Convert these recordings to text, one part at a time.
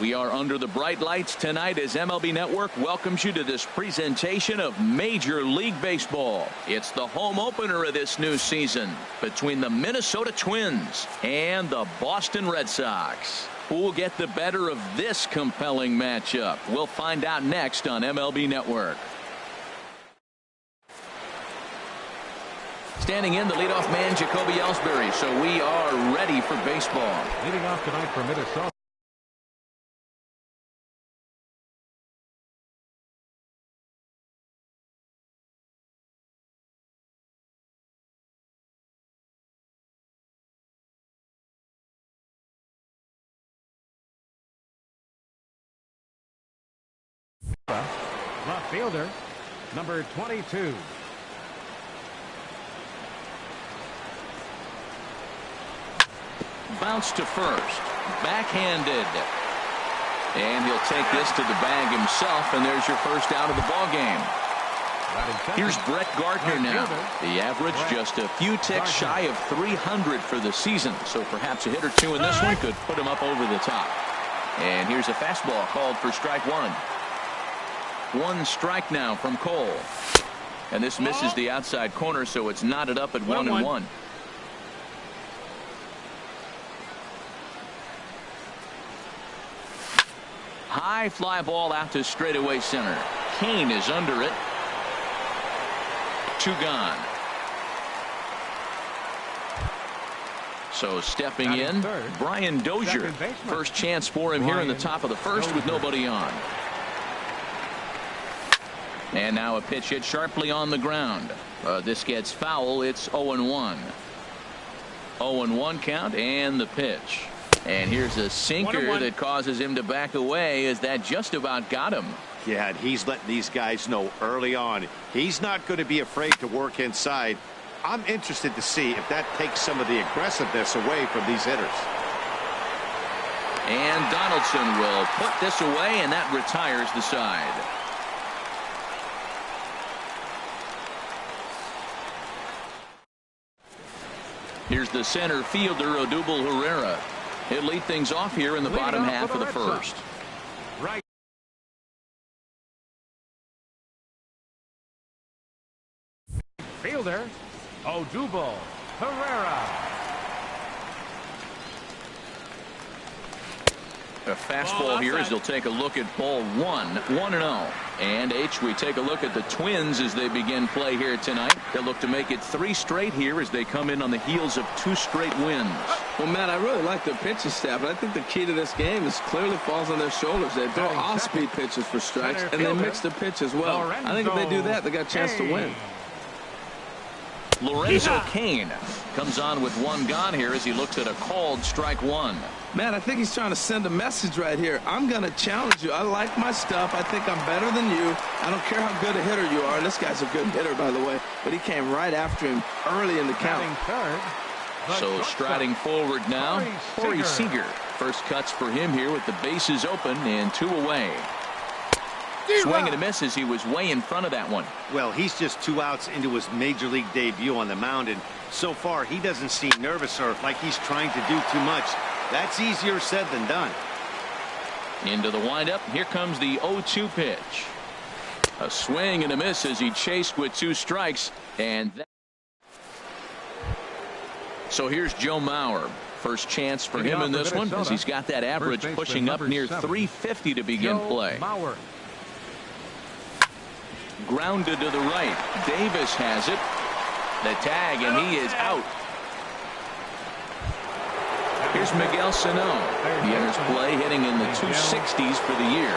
We are under the bright lights tonight as MLB Network welcomes you to this presentation of Major League Baseball. It's the home opener of this new season between the Minnesota Twins and the Boston Red Sox. Who will get the better of this compelling matchup? We'll find out next on MLB Network. Standing in, the leadoff man, Jacoby Ellsbury. So we are ready for baseball. Leading off tonight for Minnesota. Left fielder, number 22. Bounce to first. Backhanded. And he'll take this to the bag himself, and there's your first out of the ball game. Here's Brett Gardner now. The average just a few ticks shy of 300 for the season, so perhaps a hit or two in this one could put him up over the top. And here's a fastball called for strike one. One strike now from Cole. And this misses the outside corner, so it's knotted up at 1-1. High fly ball out to straightaway center. Kane is under it. Two gone. So stepping in, Brian Dozier. First chance for him here in the top of the first with nobody on. And now a pitch hit sharply on the ground. This gets foul. It's 0-1. 0-1 count and the pitch. And here's a sinker that causes him to back away as that just about got him. Yeah, and he's letting these guys know early on he's not going to be afraid to work inside. I'm interested to see if that takes some of the aggressiveness away from these hitters. And Donaldson will put this away, and that retires the side. Here's the center fielder, Odubel Herrera. He'll lead things off here in the bottom half of the first. Right. Fielder, Odubel Herrera. A fastball here as they'll take a look at ball one. 1-0. And we take a look at the Twins as they begin play here tonight. They'll look to make it 3 straight here as they come in on the heels of 2 straight wins. Well, Matt, I really like their pitching staff, but I think the key to this game is clearly falls on their shoulders. They throw off-speed pitches for strikes, and they mix the pitch as well. I think if they do that, they got a chance to win. Lorenzo Cain comes on with 1 gone here as he looks at a called strike 1. Man, I think he's trying to send a message right here. I'm going to challenge you. I like my stuff. I think I'm better than you. I don't care how good a hitter you are. And this guy's a good hitter, by the way. But he came right after him early in the count. So striding forward now, Corey Seager. First cuts for him here with the bases open and 2 away. Swing and a miss as he was way in front of that one. Well, he's just 2 outs into his major league debut on the mound, and so far he doesn't seem nervous or like he's trying to do too much. That's easier said than done. Into the windup. Here comes the 0-2 pitch. A swing and a miss as he chased with 2 strikes. And so here's Joe Mauer. First chance for him in this one as he's got that average pushing up near 350 to begin play. Grounded to the right. Davis has it. The tag, and he is out. Here's Miguel Sano. He enters play hitting in the 260s for the year.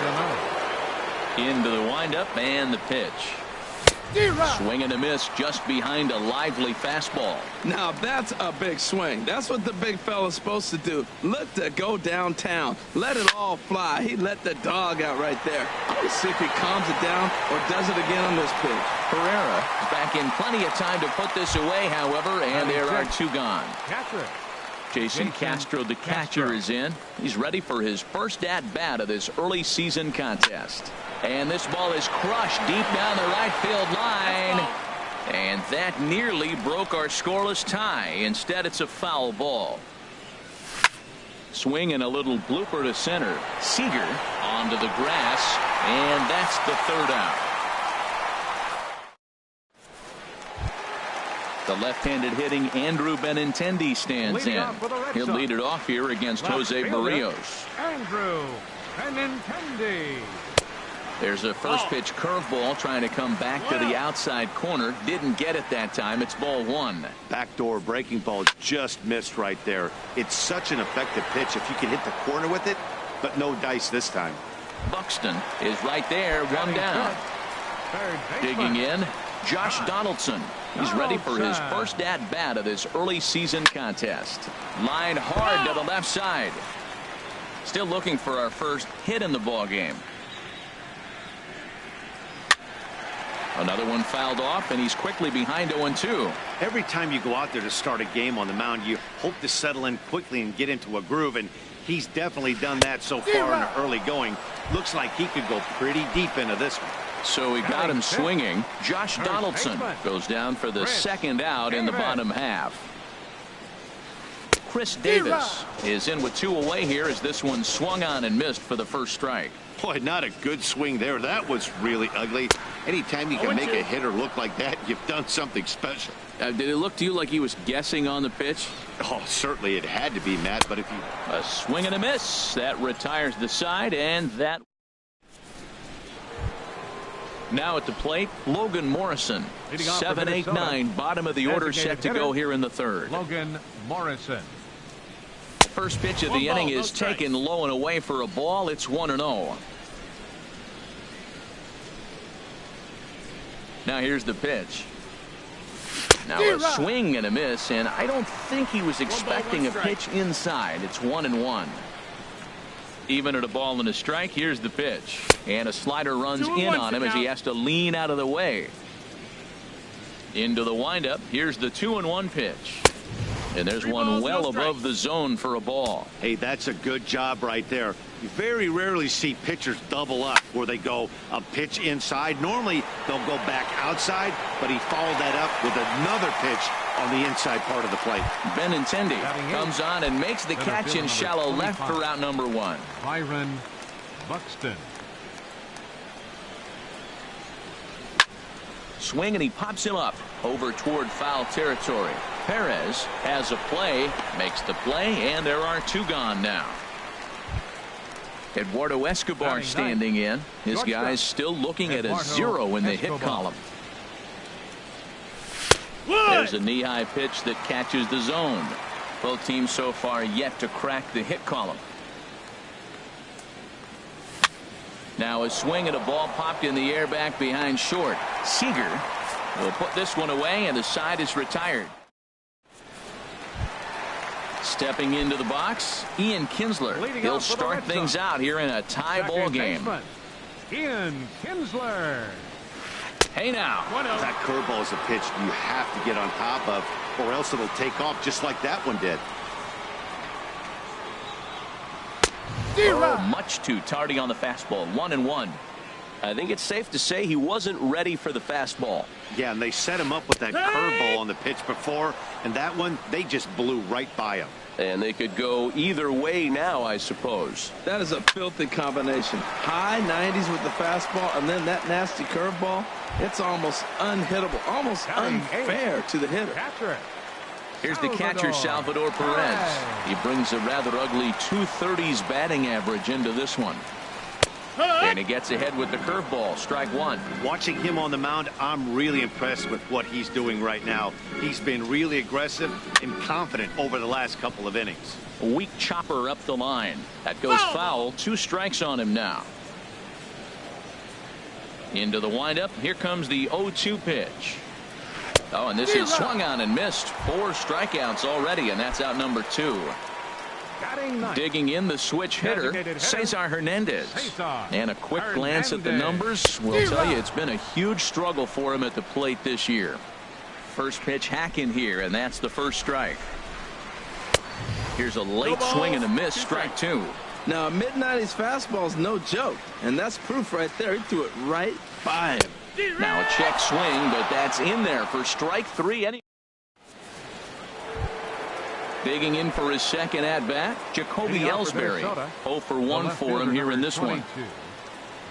Into the windup and the pitch. Swing and a miss just behind a lively fastball. Now that's a big swing. That's what the big fella's supposed to do. Look to go downtown. Let it all fly. He let the dog out right there. I want to see if he calms it down or does it again on this pitch. Herrera is back in plenty of time to put this away, however, and there are 2 gone. Jason Castro, the catcher, is in. He's ready for his first at-bat of this early season contest. And this ball is crushed deep down the right field line. And that nearly broke our scoreless tie. Instead, it's a foul ball. Swing and a little blooper to center. Seager onto the grass, and that's the third out. The left-handed hitting Andrew Benintendi stands in. He'll lead it off here against Jose Barrios. Andrew Benintendi. There's a first pitch curveball trying to come back to the outside corner. Didn't get it that time. It's ball one. Backdoor breaking ball just missed right there. It's such an effective pitch if you can hit the corner with it, but no dice this time. Buxton is right there, one down. Digging in, Josh Donaldson. He's ready for his first at-bat of this early season contest. Line hard to the left side. Still looking for our first hit in the ball game. Another one fouled off, and he's quickly behind 0-2. Every time you go out there to start a game on the mound, you hope to settle in quickly and get into a groove, and he's definitely done that so far in the early going. Looks like he could go pretty deep into this one. So we got him swinging. Josh Donaldson goes down for the second out in the bottom half. Chris Davis is in with 2 away here as this one swung on and missed for the first strike. Boy, not a good swing there. That was really ugly. Anytime you can make a hitter look like that, you've done something special. Did it look to you like he was guessing on the pitch? Oh, certainly it had to be, Matt, but if you... A swing and a miss. That retires the side, and that... Now at the plate, Logan Morrison. 7-8-9, bottom of the order, set to go here in the third. Logan Morrison. First pitch of the inning is taken low and away for a ball. It's 1-0. Now here's the pitch. Now a swing and a miss, and I don't think he was expecting a pitch inside. It's 1-1. Even at a ball and a strike, here's the pitch. And a slider runs in on him as he has to lean out of the way. Into the windup, here's the 2-1 pitch. And there's one well above the zone for a ball. Hey, that's a good job right there. You very rarely see pitchers double up where they go a pitch inside. Normally, they'll go back outside, but he followed that up with another pitch on the inside part of the plate. Benintendi comes on and makes the catch in shallow left for out number 1. Byron Buxton. Swing, and he pops him up over toward foul territory. Perez has a play, makes the play, and there are 2 gone now. Eduardo Escobar standing in. His guys still looking at a 0 in the hit column. There's a knee-high pitch that catches the zone. Both teams so far yet to crack the hit column. Now a swing and a ball popped in the air back behind short. Seager will put this one away, and the side is retired. Stepping into the box, Ian Kinsler. He'll start things out here in a tie ball game. Ian Kinsler. Hey now. That curveball is a pitch you have to get on top of, or else it'll take off just like that one did. Oh, much too tardy on the fastball. 1-1. I think it's safe to say he wasn't ready for the fastball. Yeah, and they set him up with that curveball on the pitch before, and that one, they just blew right by him. And they could go either way now, I suppose. That is a filthy combination. High 90s with the fastball, and then that nasty curveball. It's almost unhittable, almost unfair to the hitter. Here's the catcher, Salvador Perez. He brings a rather ugly 230s batting average into this one. And he gets ahead with the curveball. Strike 1. Watching him on the mound, I'm really impressed with what he's doing right now. He's been really aggressive and confident over the last couple of innings. A weak chopper up the line. That goes foul. 2 strikes on him now. Into the windup. Here comes the 0-2 pitch. Oh, and this is swung on and missed. 4 strikeouts already, and that's out number 2. Digging in, the switch hitter, Cesar Hernandez. And a quick glance at the numbers will tell you it's been a huge struggle for him at the plate this year. First pitch hack in here, and that's the first strike. Here's a late swing and a miss. Strike 2. Now, a mid-90s fastball is no joke, and that's proof right there. He threw it right by him. Now a check swing, but that's in there for strike 3. Digging in for his second at-bat, Jacoby Ellsbury. 0 for 1 for him here in this one.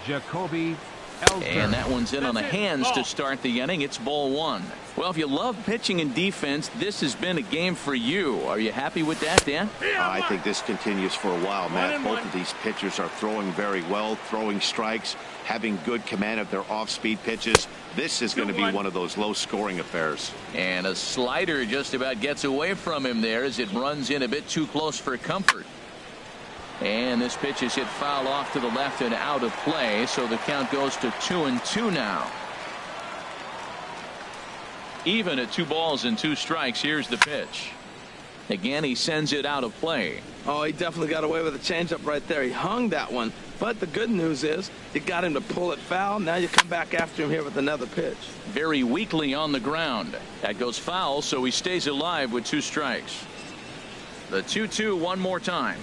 Jacoby Ellsbury. And that one's in on the hands to start the inning. It's ball 1. Well, if you love pitching and defense, this has been a game for you. Are you happy with that, Dan? I think this continues for a while, Matt. Both of these pitchers are throwing very well, throwing strikes, having good command of their off-speed pitches. This is going to be one of those low-scoring affairs. And a slider just about gets away from him there as it runs in a bit too close for comfort. And this pitch is hit foul off to the left and out of play, so the count goes to 2-2 now. Even at 2 balls and 2 strikes. Here's the pitch. Again, he sends it out of play. Oh, he definitely got away with a changeup right there. He hung that one. But the good news is you got him to pull it foul. Now you come back after him here with another pitch. Very weakly on the ground. That goes foul, so he stays alive with 2 strikes. The 2-2 one more time.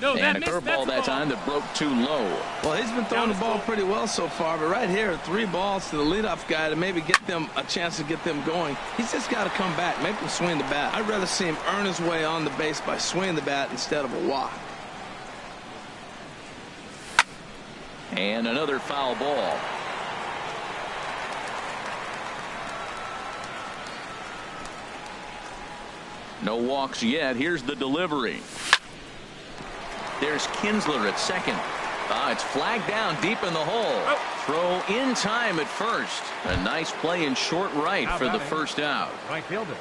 No, and a curveball that time that broke too low. Well, he's been throwing the ball pretty well so far, but right here, 3 balls to the leadoff guy to maybe get them a chance to get them going. He's just got to come back, make him swing the bat. I'd rather see him earn his way on the base by swinging the bat instead of a walk. And another foul ball. No walks yet. Here's the delivery. There's Kinsler at second. It's flagged down deep in the hole. Throw in time at first. A nice play in short right for the first out. Right fielder.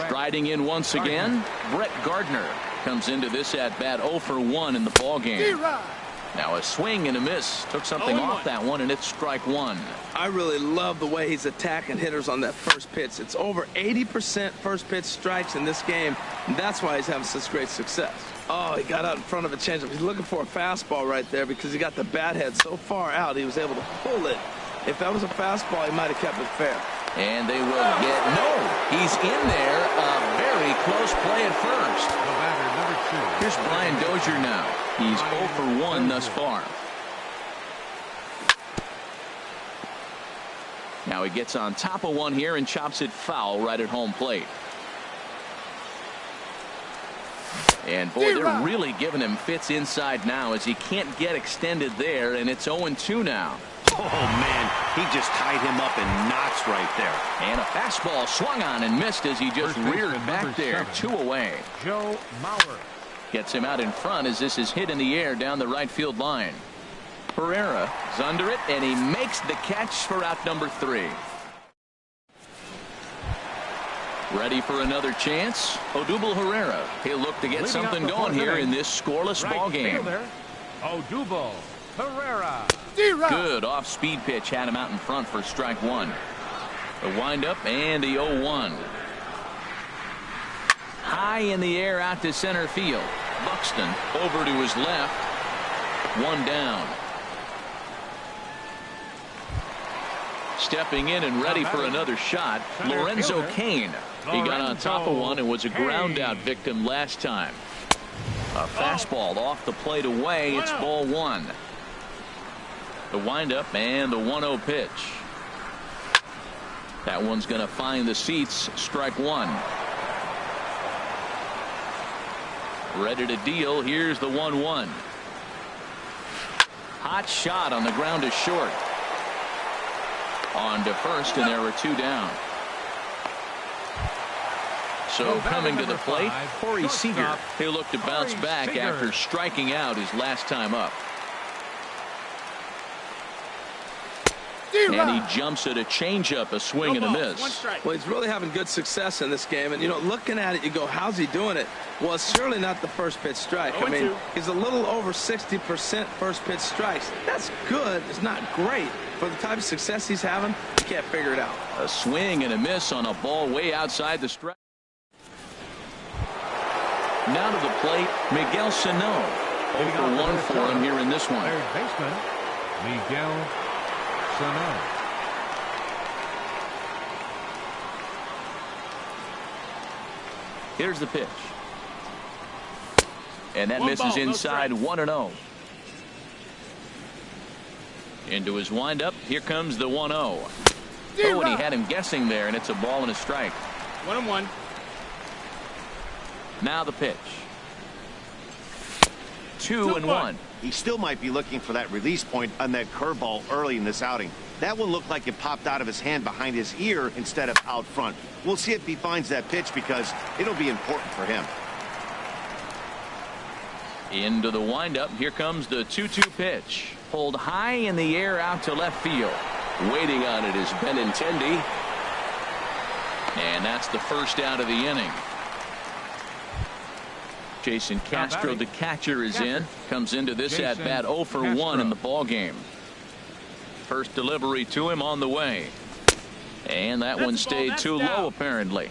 Striding in once again, Brett Gardner comes into this at bat 0 for 1 in the ball game. Now a swing and a miss. Took something off that one, and it's strike 1. I really love the way he's attacking hitters on that first pitch. It's over 80% first pitch strikes in this game, and that's why he's having such great success. Oh, he got out in front of a changeup. He's looking for a fastball right there because he got the bat head so far out he was able to pull it. If that was a fastball, he might have kept it fair. And they will get no. He's in there. A very close play at first. The batter, number 2. Here's Brian Dozier now. He's 0 for 1 thus far. Now he gets on top of one here and chops it foul right at home plate. And boy, they're really giving him fits inside now as he can't get extended there, and it's 0-2 now. Oh, man, he just tied him up in knots right there. And a fastball swung on and missed as he just reared back there. 2 away. Joe Mauer. Gets him out in front as this is hit in the air down the right field line. Herrera is under it, and he makes the catch for out number 3. Ready for another chance. Odubel Herrera. He'll look to get something going here in this scoreless ball game. Odubel Herrera. Good off-speed pitch had him out in front for strike 1. The windup and the 0-1. High in the air out to center field. Buxton over to his left. 1 down. Stepping in and ready for another shot, Lorenzo Cain. He got on top of one and was a ground out victim last time. A fastball off the plate away. It's ball 1. The windup and the 1-0 pitch. That one's going to find the seats. Strike 1. Ready to deal. Here's the 1-1. Hot shot on the ground is short. On to first, and there were 2 down. So coming to the plate, Corey Seager. He'll look to bounce back after striking out his last time up. And he jumps at a changeup, a swing and a miss. Well, he's really having good success in this game. And, you know, looking at it, you go, how's he doing it? Well, it's surely not the first pitch strike. I mean, he's a little over 60% first pitch strikes. That's good. It's not great. For the type of success he's having, you can't figure it out. A swing and a miss on a ball way outside the strike. Now to the plate, Miguel Sano. 0 for 1 for him here in this one. Third baseman, Miguel Sano. Here's the pitch. And that misses inside 1-0. Into his windup. Here comes the 1-0. Oh, and he had him guessing there, and it's a ball and a strike. 1-1. Now the pitch. 2-1. He still might be looking for that release point on that curveball early in this outing. That one looked like it popped out of his hand behind his ear instead of out front. We'll see if he finds that pitch because it'll be important for him. Into the windup. Here comes the 2-2 pitch. Pulled high in the air out to left field. Waiting on it is Benintendi. And that's the first out of the inning. Jason Castro, the catcher, is in. Comes into this at-bat 0 for 1 in the ball game. First delivery to him on the way. And that one stayed too low, apparently.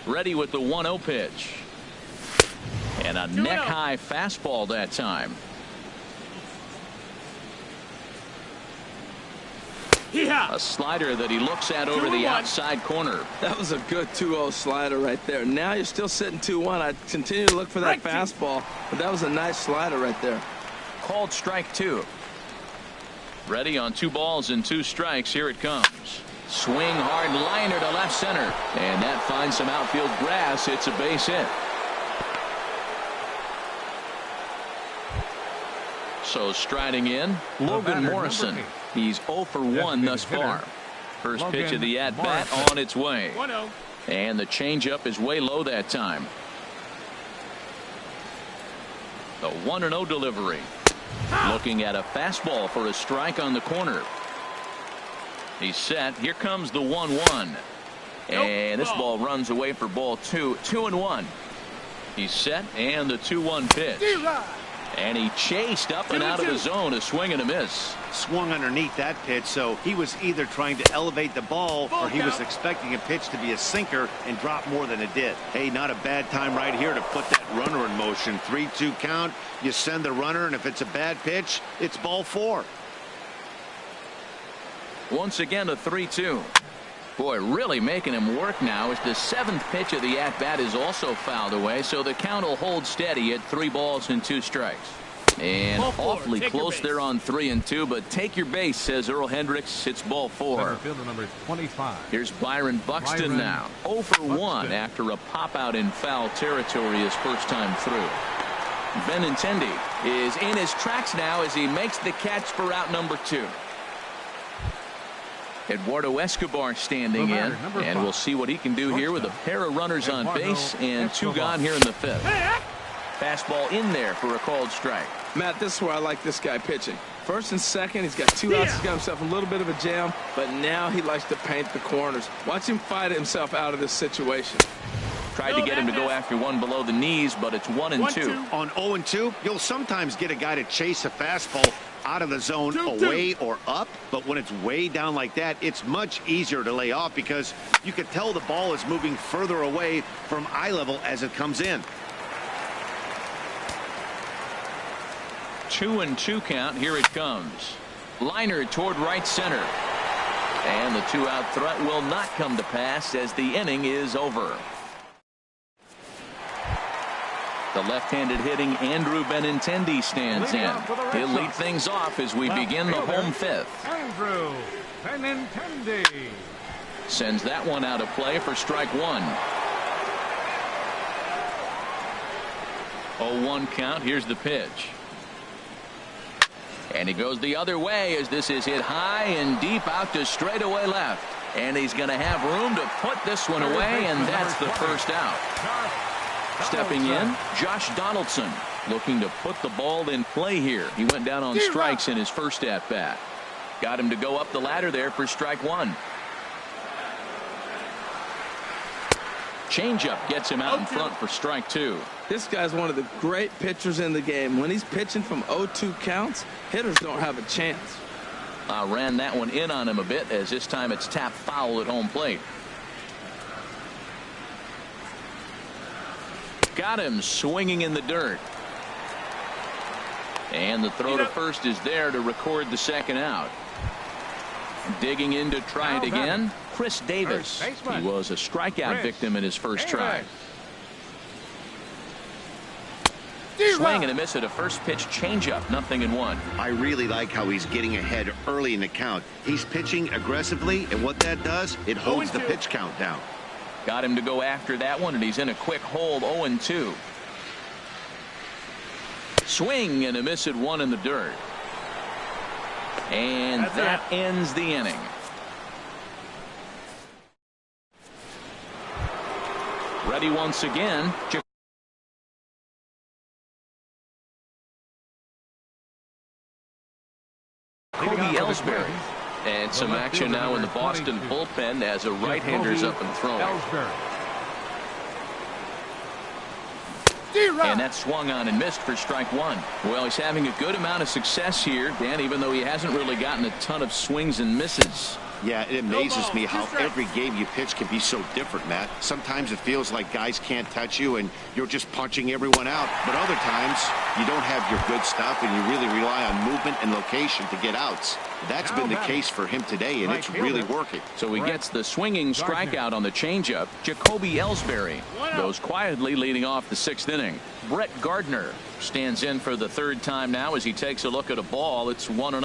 Ready with the 1-0 pitch. And a neck-high fastball that time. A slider that he looks at over the outside corner. That was a good 2-0 slider right there. Now you're still sitting 2-1. I continue to look for that fastball, but that was a nice slider right there. Called strike 2. Ready on 2 balls and 2 strikes. Here it comes. Swing hard liner to left center. And that finds some outfield grass. It's a base hit. So striding in, Logan Morrison. He's 0 for 1 thus far. First pitch of the at-bat on its way. And the changeup is way low that time. The 1-0 delivery. Looking at a fastball for a strike on the corner. He's set. Here comes the 1-1. And this ball runs away for ball 2. 2-1. He's set, and the 2-1 pitch. And he chased up and out of the zone, a swing and a miss. Swung underneath that pitch, so he was either trying to elevate the ball or he was expecting a pitch to be a sinker and drop more than it did. Hey, not a bad time right here to put that runner in motion. 3-2 count. You send the runner, and if it's a bad pitch, it's ball 4. Once again, a 3-2. Boy, really making him work now as the 7th pitch of the at-bat is also fouled away, so the count will hold steady at 3 balls and 2 strikes. And awfully close there on 3-2, but take your base, says Earl Hendricks. It's ball 4. Number 25. Here's Byron Buxton now. 0 for 1 after a pop-out in foul territory his first time through. Benintendi is in his tracks now as he makes the catch for out number 2. Eduardo Escobar standing in, and we'll see what he can do here with a pair of runners on base and 2 gone here in the 5th. Fastball in there for a called strike. Matt, this is where I like this guy pitching. First and second, he's got 2 outs. He's got himself a little bit of a jam, but now he likes to paint the corners. Watch him fight himself out of this situation. Tried to get him to go after one below the knees, but it's 1-2. On 0-2, you'll sometimes get a guy to chase a fastball out of the zone away or up, but when it's way down like that, it's much easier to lay off because you can tell the ball is moving further away from eye level as it comes in. 2-2 count. Here it comes. Liner toward right center. And the 2-out threat will not come to pass as the inning is over. The left-handed hitting Andrew Benintendi stands in. He'll lead things off as we begin the home 5th. Andrew Benintendi sends that one out of play for strike 1. 0-1 count. Here's the pitch. And he goes the other way as this is hit high and deep out to straightaway left. And he's going to have room to put this one away, and that's the first out. Stepping in, Josh Donaldson, looking to put the ball in play here. He went down on strikes in his first at-bat. Got him to go up the ladder there for strike 1. Changeup gets him out in front for strike 2. This guy's one of the great pitchers in the game. When he's pitching from 0-2 counts, hitters don't have a chance. Ran that one in on him a bit as this time it's tapped foul at home plate. Got him swinging in the dirt. And the throw to first is there to record the second out. Digging in to try it again, Chris Davis. He was a strikeout victim in his first try. Swing and a miss at a first pitch changeup, 0-1. I really like how he's getting ahead early in the count. He's pitching aggressively, and what that does, it holds the pitch count down. Got him to go after that one, and he's in a quick hold. 0-2. Swing and a miss at one in the dirt. And that ends the inning. Ready once again. Jacoby Ellsbury. And some action now in the Boston bullpen as a right-hander's up and throwing. And that swung on and missed for strike one. Well, he's having a good amount of success here, Dan, even though he hasn't really gotten a ton of swings and misses. Yeah, it amazes me how every game you pitch can be so different, Matt. Sometimes it feels like guys can't touch you and you're just punching everyone out. But other times you don't have your good stuff and you really rely on movement and location to get outs. That's been the case for him today, and it's really working. So he gets the swinging strikeout on the changeup. Jacoby Ellsbury goes quietly leading off the 6th inning. Brett Gardner stands in for the 3rd time now as he takes a look at a ball. It's 1-0.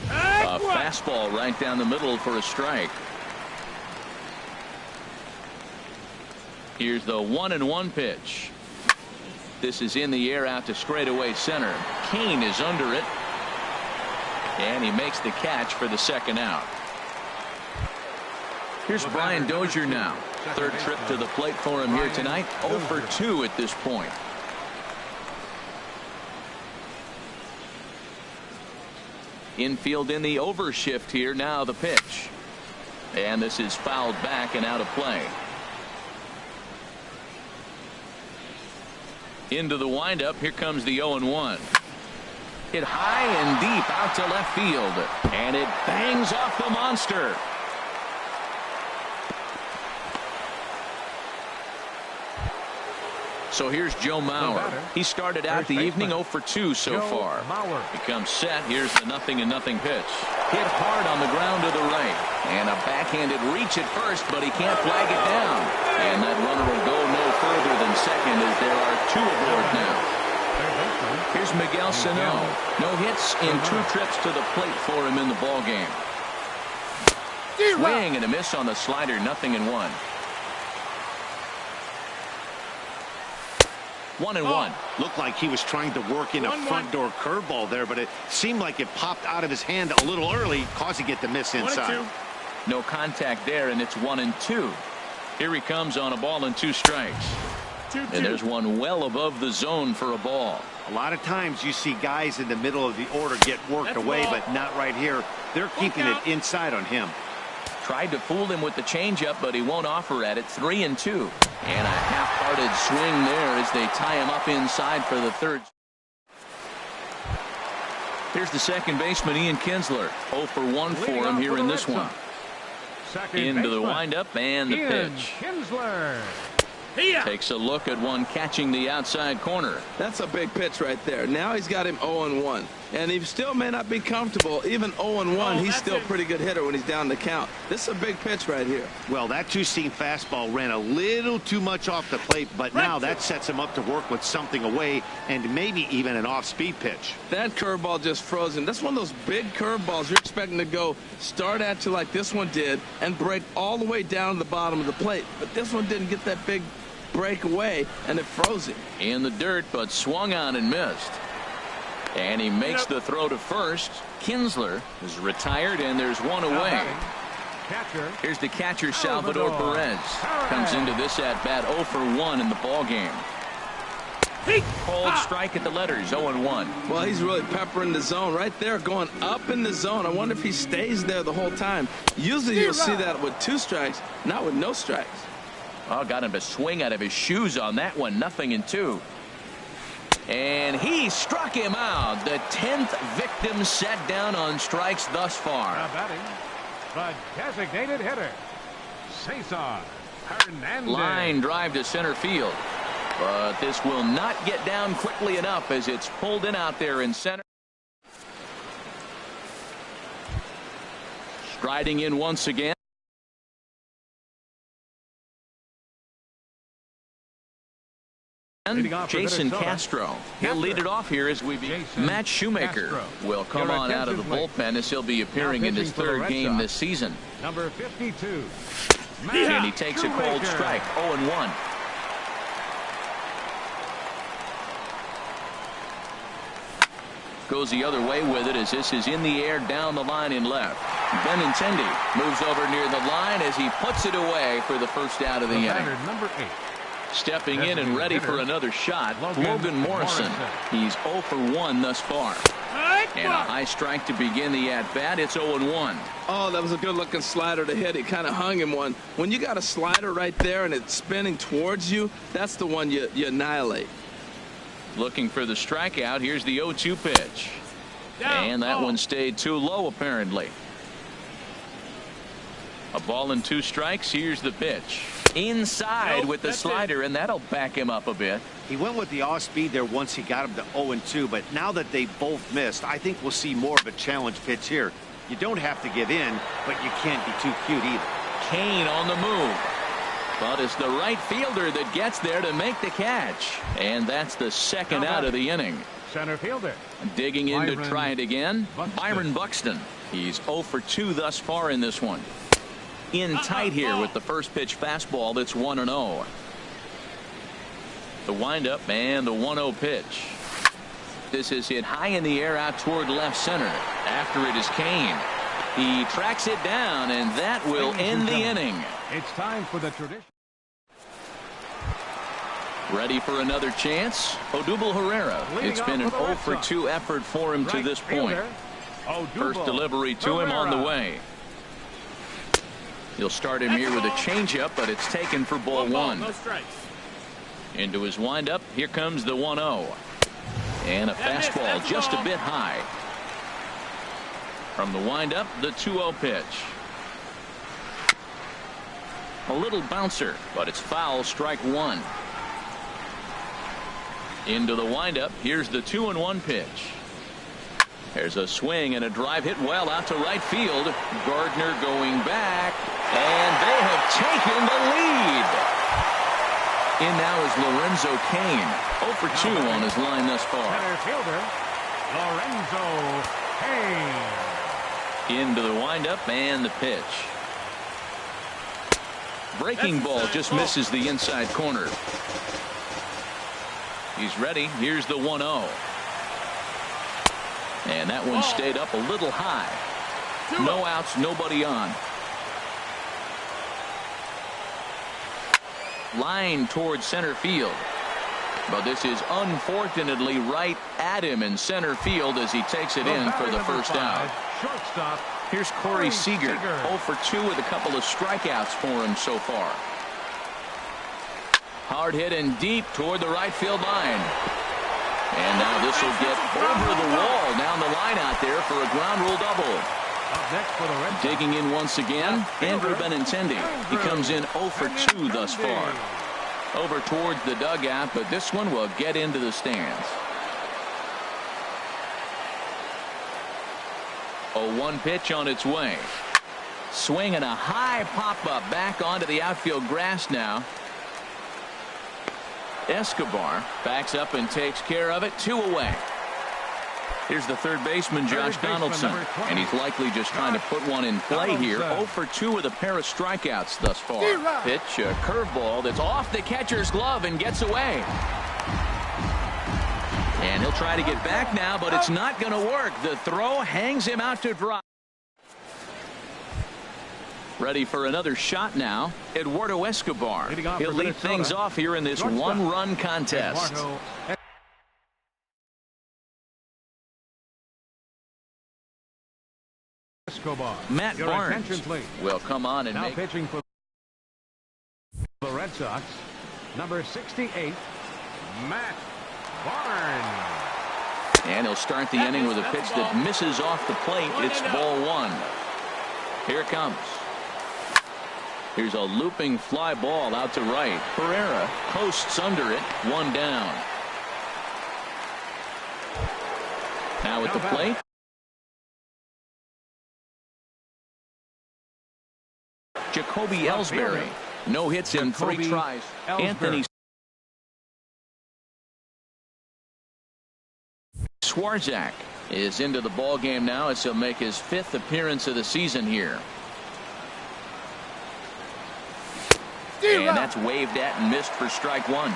A fastball right down the middle for a strike. Here's the 1-1 pitch. This is in the air out to straightaway center. Kane is under it. And he makes the catch for the 2nd out. Here's Brian Dozier now. 3rd trip to the plate for him here tonight. 0 for 2 at this point. Infield in the overshift here. Now the pitch. And this is fouled back and out of play. Into the windup. Here comes the 0-1. Hit high and deep out to left field. And it bangs off the monster. So here's Joe Mauer. He started out the evening 0 for 2 so far. He comes set. Here's the 0-0 pitch. Hit hard on the ground to the right. And a backhanded reach at first, but he can't flag it down. And that runner will go no further than second as there are 2 aboard now. Here's Miguel Sano. No hits in 2 trips to the plate for him in the ballgame. Swing and a miss on the slider. 0-1. 1-1. Looked like he was trying to work in a front door curveball there, but it seemed like it popped out of his hand a little early, causing it to miss inside. No contact there, and it's 1-2. Here he comes on a ball and 2 strikes. And there's one well above the zone for a ball. A lot of times you see guys in the middle of the order get worked away, but not right here. They're keeping it inside on him. Tried to fool him with the changeup, but he won't offer at it. 3-2. And a half-hearted swing there as they tie him up inside for the 3rd. Here's the second baseman, Ian Kinsler. 0 for 1 for him here in this one. Into the windup and the pitch. Kinsler. Takes a look at one catching the outside corner. That's a big pitch right there. Now he's got him 0-1. And he still may not be comfortable. Even 0-1, he's still a pretty good hitter when he's down the count. This is a big pitch right here. Well, that 2-seam fastball ran a little too much off the plate, but now that sets him up to work with something away and maybe even an off-speed pitch. That curveball just frozen. That's one of those big curveballs you're expecting to go start at you like this one did and break all the way down to the bottom of the plate. But this one didn't get that big break away, and it froze him. In the dirt, but swung on and missed. And he makes the throw to first. Kinsler is retired, and there's one away. Here's the catcher, Salvador Perez. Comes into this at-bat 0 for 1 in the ballgame. Cold strike at the letters, 0-1. Well, he's really peppering the zone right there, going up in the zone. I wonder if he stays there the whole time. Usually you'll see that with 2 strikes, not with no strikes. Oh, got him to swing out of his shoes on that one. 0-2. And he struck him out. The 10th victim set down on strikes thus far. Batting, the designated hitter, Cesar Hernandez. Line drive to center field. But this will not get down quickly enough as it's pulled in out there in center. Striding in once again. Jason Castro. He'll lead it off here as we begin. Matt Shoemaker will come on out of the bullpen as he'll be appearing in his 3rd game this season. Number 52. And he takes a cold strike. 0-1. Goes the other way with it as this is in the air down the line in left. Benintendi moves over near the line as he puts it away for the first out of the inning. Number 8. Stepping in and ready for another shot, Logan Morrison. He's 0 for 1 thus far. And a high strike to begin the at-bat. It's 0-1. Oh, that was a good-looking slider to hit. He kind of hung him one. When you got a slider right there and it's spinning towards you, that's the one you annihilate. Looking for the strikeout. Here's the 0-2 pitch. And that one stayed too low, apparently. A ball and 2 strikes. Here's the pitch. Inside with the slider, and that'll back him up a bit. He went with the off speed there once he got him to 0-2, but now that they both missed, I think we'll see more of a challenge pitch here. You don't have to give in, but you can't be too cute either. Kane on the move. But it's the right fielder that gets there to make the catch. And that's the second out of the inning. Center fielder. Digging in to try it again. Byron Buxton. He's 0 for 2 thus far in this one. In tight here with the first pitch fastball that's 1-0. The windup and the 1-0 pitch. This is hit high in the air out toward left center. After it is Kane. He tracks it down, and that will end the inning. It's time for the tradition. Ready for another chance. Odubel Herrera. It's been an 0 for 2 effort for him to this point. First delivery to him on the way. He'll start him here with a changeup, but it's taken for ball 1. No strikes. Into his windup. Here comes the 1-0. And a fastball just a bit high. From the windup, the 2-0 pitch. A little bouncer, but it's foul, strike 1. Into the windup. Here's the 2-1 pitch. There's a swing and a drive hit well out to right field. Gardner going back, and they have taken the lead. In now is Lorenzo Kane. 0 for 2 on his line thus far. Center fielder, Lorenzo Kane. Into the windup and the pitch. Breaking ball just misses the inside corner. He's ready. Here's the 1-0. And that one stayed up a little high. No outs, nobody on. Line towards center field. But this is unfortunately right at him in center field as he takes it in for the first out. Shortstop. Here's Corey Seager. 0 for 2 with a couple of strikeouts for him so far. Hard hit and deep toward the right field line. And now this will get over the wall down the line out there for a ground rule double. Up next for the Red Sox. Digging in once again, Andrew Benintendi. He comes in 0 for 2 thus far. Over towards the dugout, but this one will get into the stands. A 1 pitch on its way. Swing and a high pop-up back onto the outfield grass now. Escobar backs up and takes care of it. 2 away. Here's the third baseman, Josh Donaldson, and he's likely just trying to put one in play here. 0 for 2 with a pair of strikeouts thus far. Pitch, a curveball that's off the catcher's glove and gets away. And he'll try to get back now, but it's not going to work. The throw hangs him out to dry. Ready for another shot now. Eduardo Escobar. He'll lead things off here in this one-run contest. Escobar. Matt Barnes will come on and now make pitching for the Red Sox. Number 68, Matt Barnes. And he'll start the inning with a pitch that misses off the plate. It's ball 1. Here it comes. Here's a looping fly ball out to right. Pereira posts under it. 1 down. Now at the plate. Jacoby Ellsbury. No hits in 3 tries. Anthony Swarzak is into the ball game now as he'll make his 5th appearance of the season here. And that's waved at and missed for strike one.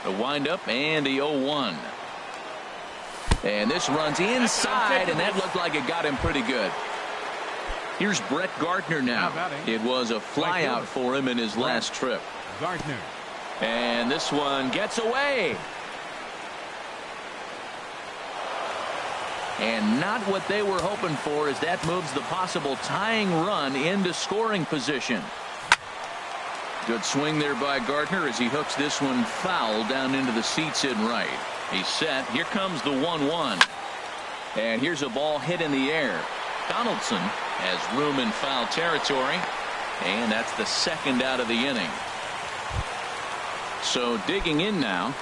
The windup and the 0-1. And this runs inside, and that looked like it got him pretty good. Here's Brett Gardner now. It was a flyout for him in his last trip. Gardner. And this one gets away. And not what they were hoping for, as that moves the possible tying run into scoring position. Good swing there by Gardner as he hooks this one foul down into the seats in right. He's set. Here comes the 1-1. And here's a ball hit in the air. Donaldson has room in foul territory. And that's the second out of the inning. So digging in now.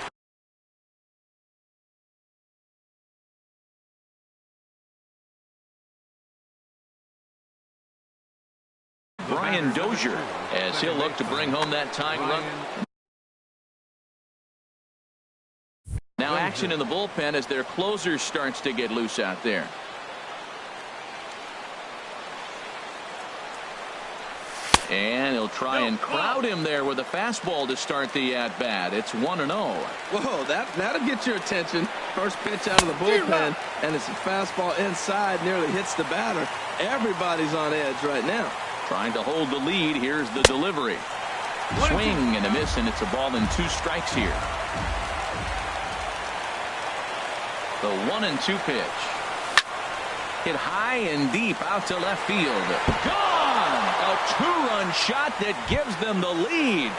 Brian Dozier, as he'll look to bring home that tying run. Now action in the bullpen as their closer starts to get loose out there. And he'll try and crowd him there with a fastball to start the at-bat. It's 1-0. Whoa, that'll get your attention. First pitch out of the bullpen, and it's a fastball inside, nearly hits the batter. Everybody's on edge right now. Trying to hold the lead. Here's the delivery. Swing and a miss, and it's a ball and 2 strikes here. The 1-2 pitch. Hit high and deep out to left field. Gone! A 2-run shot that gives them the lead.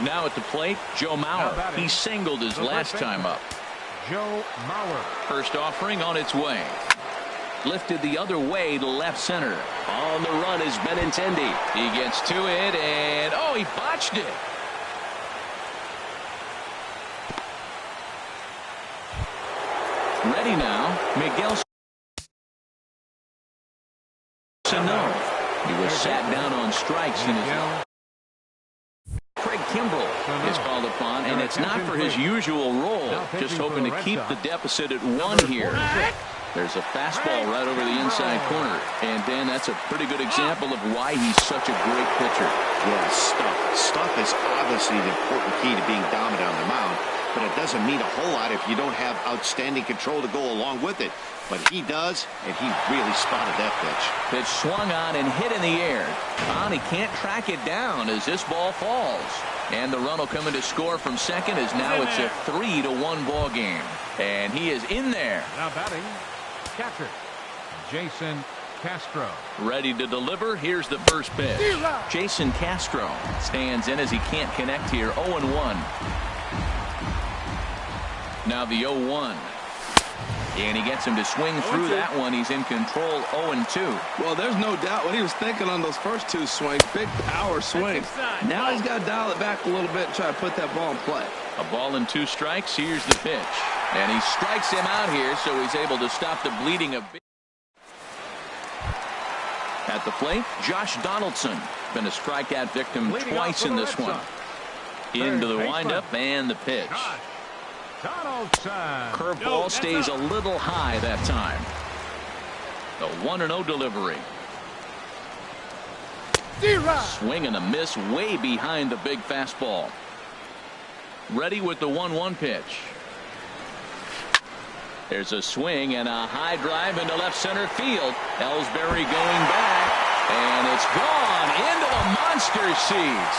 Now at the plate, Joe Mauer. He singled his last time up. Joe Mauer. First offering on its way. Lifted the other way to left center. On the run is Benintendi. He gets to it, and oh, he botched it. Ready now, Miguel Sano. He was sat down on strikes in his. Craig Kimbrell is called upon, and it's not for his usual role. Just hoping to keep the deficit at 1 here. There's a fastball right over the inside corner. And, Dan, that's a pretty good example of why he's such a great pitcher. Yeah, stuff. Stuff is obviously the important key to being dominant on the mound, but it doesn't mean a whole lot if you don't have outstanding control to go along with it. But he does, and he really spotted that pitch. Pitch swung on and hit in the air. He can't track it down as this ball falls. And the run will come in to score from second, as now it's a 3-1 ball game. And he is in there. Now batting, catcher Jason Castro. Ready to deliver. Here's the first pitch. Jason Castro stands in as he can't connect here. 0-1. Now the 0-1. And he gets him to swing through that one. He's in control. 0-2. Well, there's no doubt what he was thinking on those first 2 swings. Big power swings. Now he's got to dial it back a little bit and try to put that ball in play. A ball and 2 strikes. Here's the pitch. And he strikes him out here, so he's able to stop the bleeding a bit. At the plate, Josh Donaldson. Been a strikeout victim twice in this one. Into the windup and the pitch. Curveball stays a little high that time. The 1-0 delivery. Swing and a miss way behind the big fastball. Ready with the 1-1 pitch. There's a swing and a high drive into left center field. Ellsbury going back, and it's gone into the monster seats.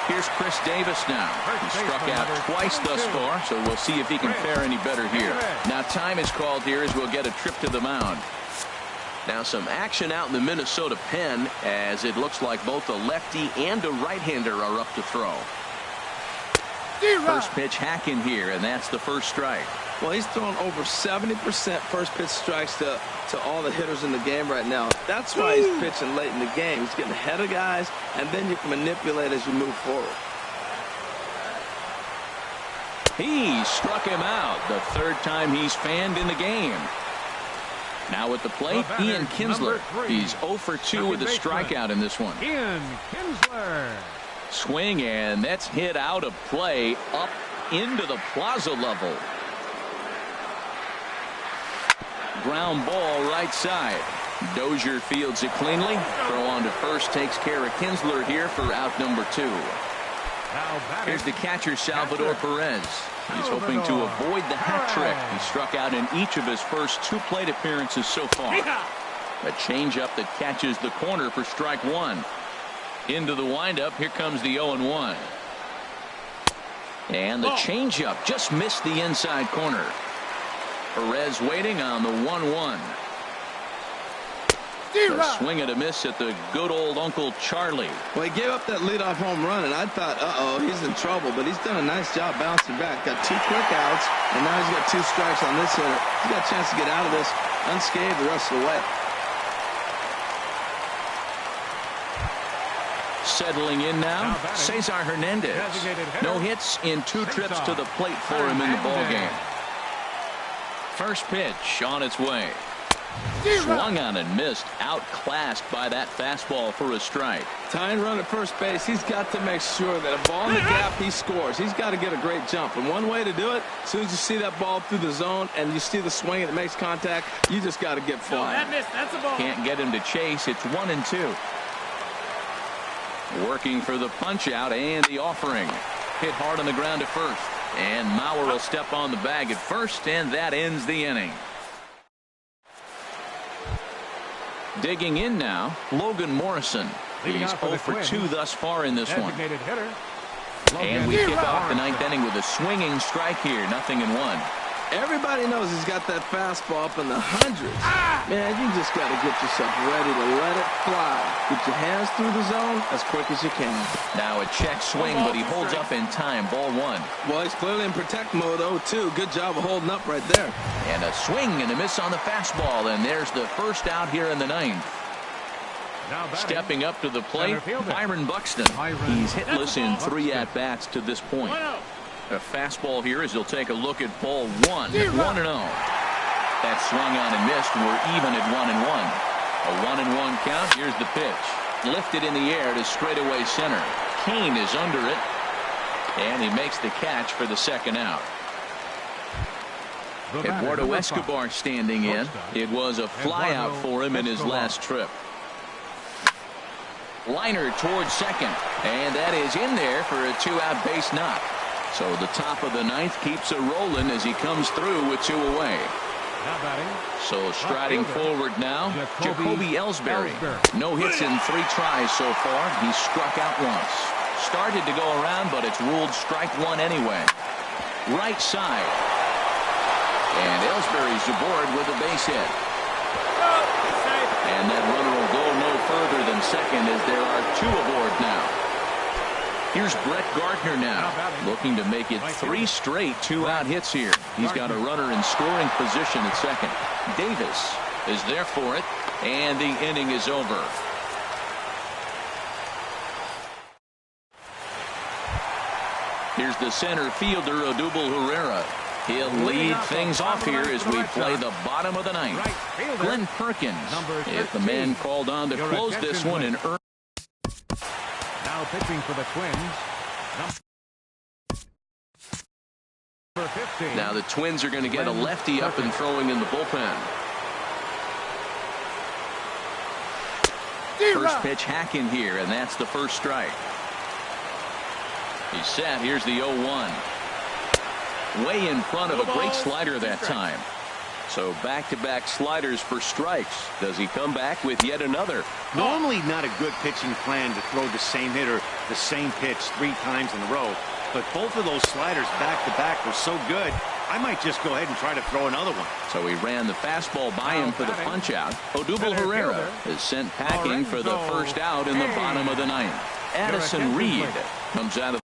Here's Chris Davis now. He struck out twice thus far, so we'll see if he can fare any better here. Now time is called here as we'll get a trip to the mound. Now some action out in the Minnesota pen, as it looks like both a lefty and a right-hander are up to throw. First pitch hack in here, and that's the first strike. Well, he's thrown over 70% first pitch strikes to all the hitters in the game right now. That's why he's pitching late in the game. He's getting ahead of guys, and then you can manipulate as you move forward. He struck him out the 3rd time he's fanned in the game. Now at the plate, Ian Kinsler. He's 0 for 2 with a strikeout in this one. Ian Kinsler. Swing, and that's hit out of play up into the plaza level. Ground ball right side. Dozier fields it cleanly. Throw on to first takes care of Kinsler here for out number 2. Here's the catcher, Salvador Perez. He's hoping to avoid the hat trick. He struck out in each of his first 2 plate appearances so far. A changeup that catches the corner for strike 1. Into the windup. Here comes the 0-1. And the changeup just missed the inside corner. Perez waiting on the 1-1. A swing and a miss at the good old Uncle Charlie. Well, he gave up that leadoff home run, and I thought, uh-oh, he's in trouble. But he's done a nice job bouncing back. Got 2 quick outs, and now he's got 2 strikes on this hitter. He's got a chance to get out of this unscathed the rest of the way. Settling in now, Cesar Hernandez. No hits in 2 trips to the plate for him in the ballgame. First pitch on its way. Swung on and missed. Outclassed by that fastball for a strike. Tying run at first base. He's got to make sure that a ball in the gap, he scores. He's got to get a great jump. And one way to do it, as soon as you see that ball through the zone and you see the swing and it makes contact, you just got to get flying. That's a ball. Can't get him to chase. It's 1-2. Working for the punch out and the offering. Hit hard on the ground at first. And Mauer will step on the bag at first, and that ends the inning. Digging in now, Logan Morrison. He's 0 for 2 thus far in this one. And we kick off the 9th inning with a swinging strike here. 0-1. Everybody knows he's got that fastball up in the hundreds. Man, you just got to get yourself ready to let it fly. Get your hands through the zone as quick as you can. Now a check swing, but he holds up in time. Ball 1. Well, he's clearly in protect mode, 0-2. Good job of holding up right there. And a swing and a miss on the fastball, and there's the first out here in the 9th. Stepping up to the plate, Byron Buxton. He's hitless in 3 at-bats to this point. A fastball here as he'll take a look at ball 1. 1-0. That swung on and missed. We're even at 1-1. A 1-1 count. Here's the pitch. Lifted in the air to straightaway center. Kane is under it. And he makes the catch for the second out. Eduardo Escobar standing in. It was a flyout for him in his last trip. Liner towards second. And that is in there for a 2-out base knock. So the top of the 9th keeps it rolling as he comes through with 2 away. So striding forward now, Jacoby Ellsbury. No hits in 3 tries so far. He struck out once. Started to go around, but it's ruled strike 1 anyway. Right side. And Ellsbury's aboard with a base hit. And that runner will go no further than second as there are 2 aboard now. Here's Brett Gardner now, looking to make it 3 straight 2-out hits here. He's got a runner in scoring position at second. Davis is there for it, and the inning is over. Here's the center fielder, Odubel Herrera. He'll lead things off here as we play the bottom of the 9th. Glenn Perkins, if the man called on to close this one and earn. Now pitching for the Twins. Number 15. Now the Twins are going to get a lefty up and throwing in the bullpen. First pitch hacking here, and that's the first strike. He's set. Here's the 0-1. Way in front of a great slider that time. So back-to-back sliders for strikes. Does he come back with yet another? Normally not a good pitching plan to throw the same hitter the same pitch 3 times in a row. But both of those sliders back-to-back were so good, I might just go ahead and try to throw another one. So he ran the fastball by him for the punch-out. Odubel Herrera is sent packing for the first out in the bottom of the 9th. Addison Reed comes out of.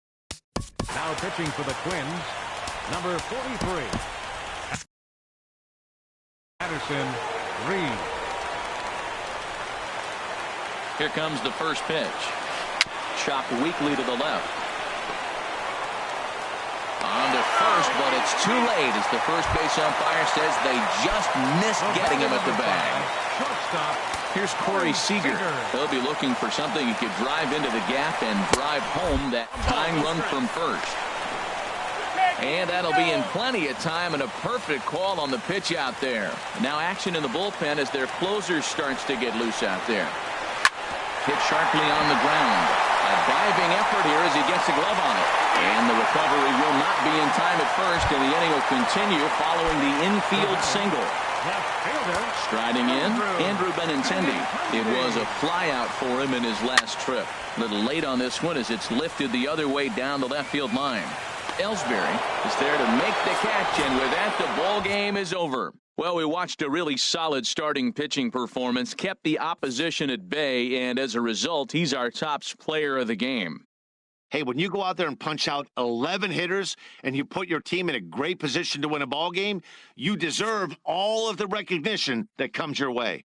Now pitching for the Twins, number 43. Addison Reed. Here comes the first pitch. Chopped weakly to the left. On to first, but it's too late as the first base umpire says they just missed getting him at the bag. Here's Corey Seager. He'll be looking for something he could drive into the gap and drive home that tying run from first. And that'll be in plenty of time and a perfect call on the pitch out there. Now action in the bullpen as their closer starts to get loose out there. Hit sharply on the ground. A diving effort here as he gets a glove on it. And the recovery will not be in time at first, and the inning will continue following the infield single. Striding in, Andrew Benintendi. It was a flyout for him in his last trip. A little late on this one as it's lifted the other way down the left field line. Ellsbury is there to make the catch, and with that, the ball game is over. Well, we watched a really solid starting pitching performance, kept the opposition at bay, and as a result, he's our top player of the game. Hey, when you go out there and punch out 11 hitters and you put your team in a great position to win a ball game, you deserve all of the recognition that comes your way.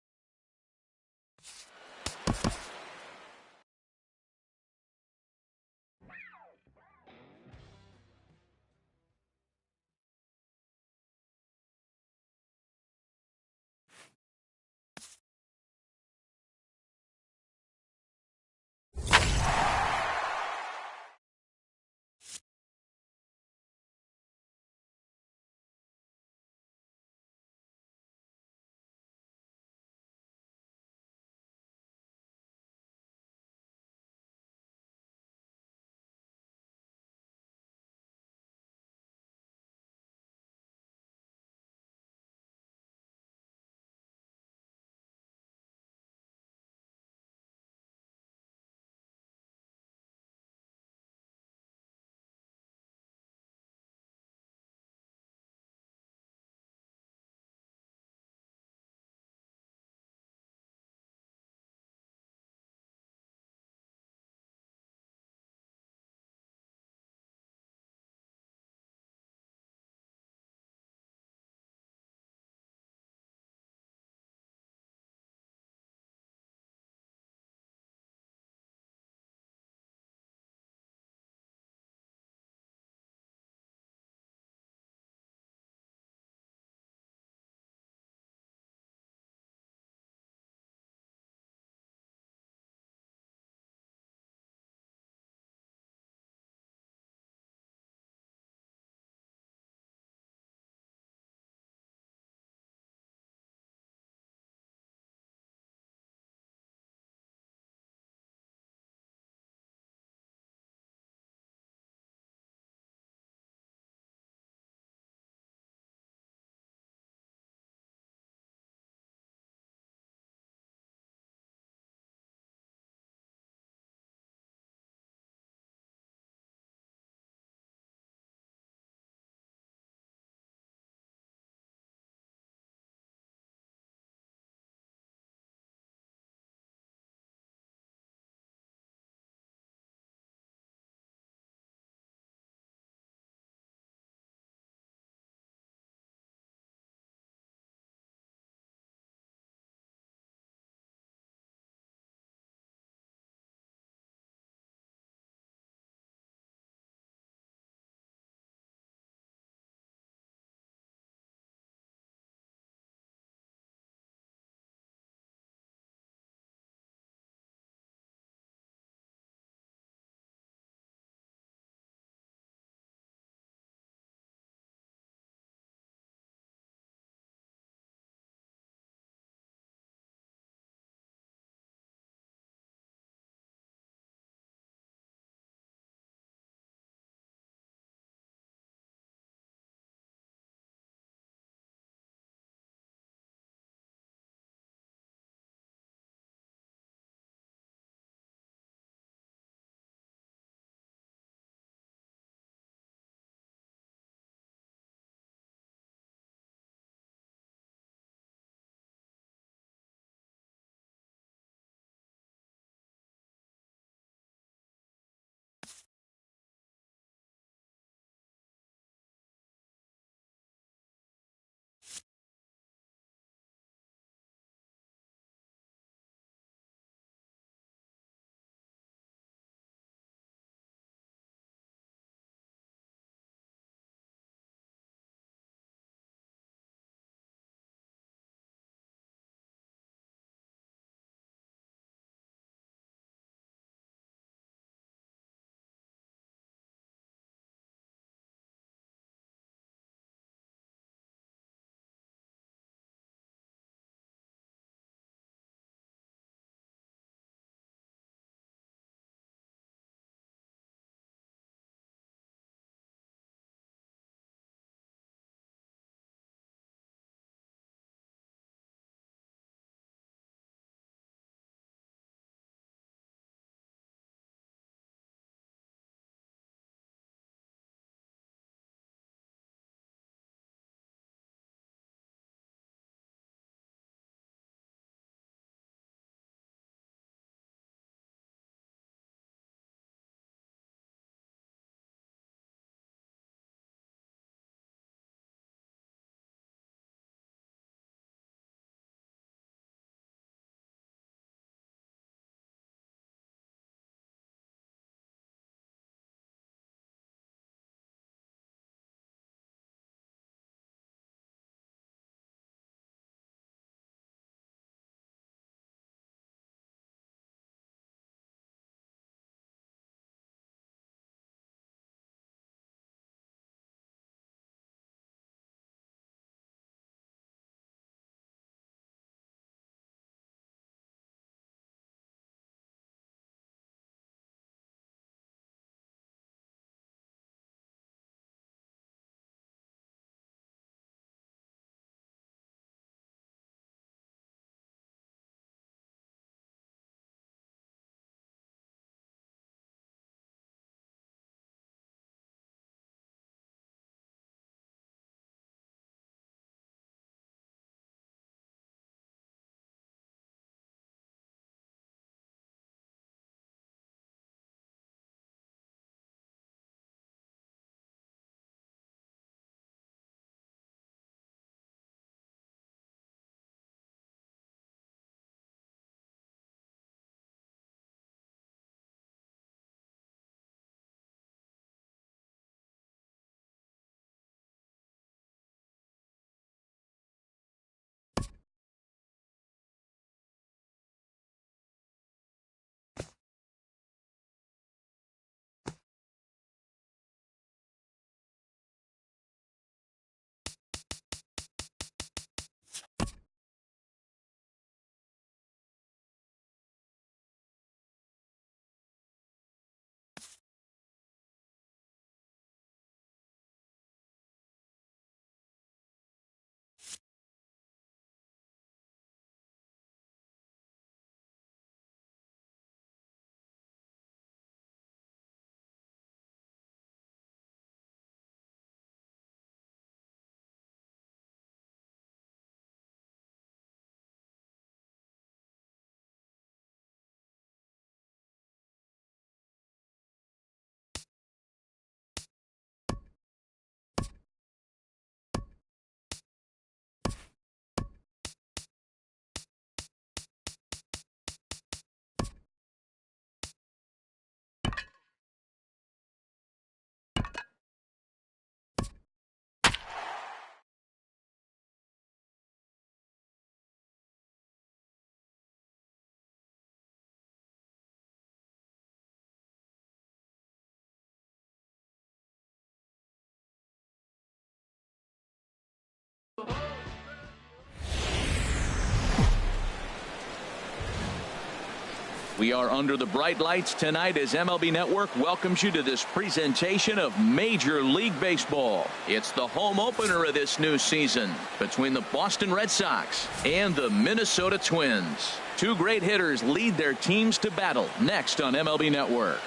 We are under the bright lights tonight as MLB Network welcomes you to this presentation of Major League Baseball. It's the home opener of this new season between the Boston Red Sox and the Minnesota Twins. Two great hitters lead their teams to battle next on MLB Network.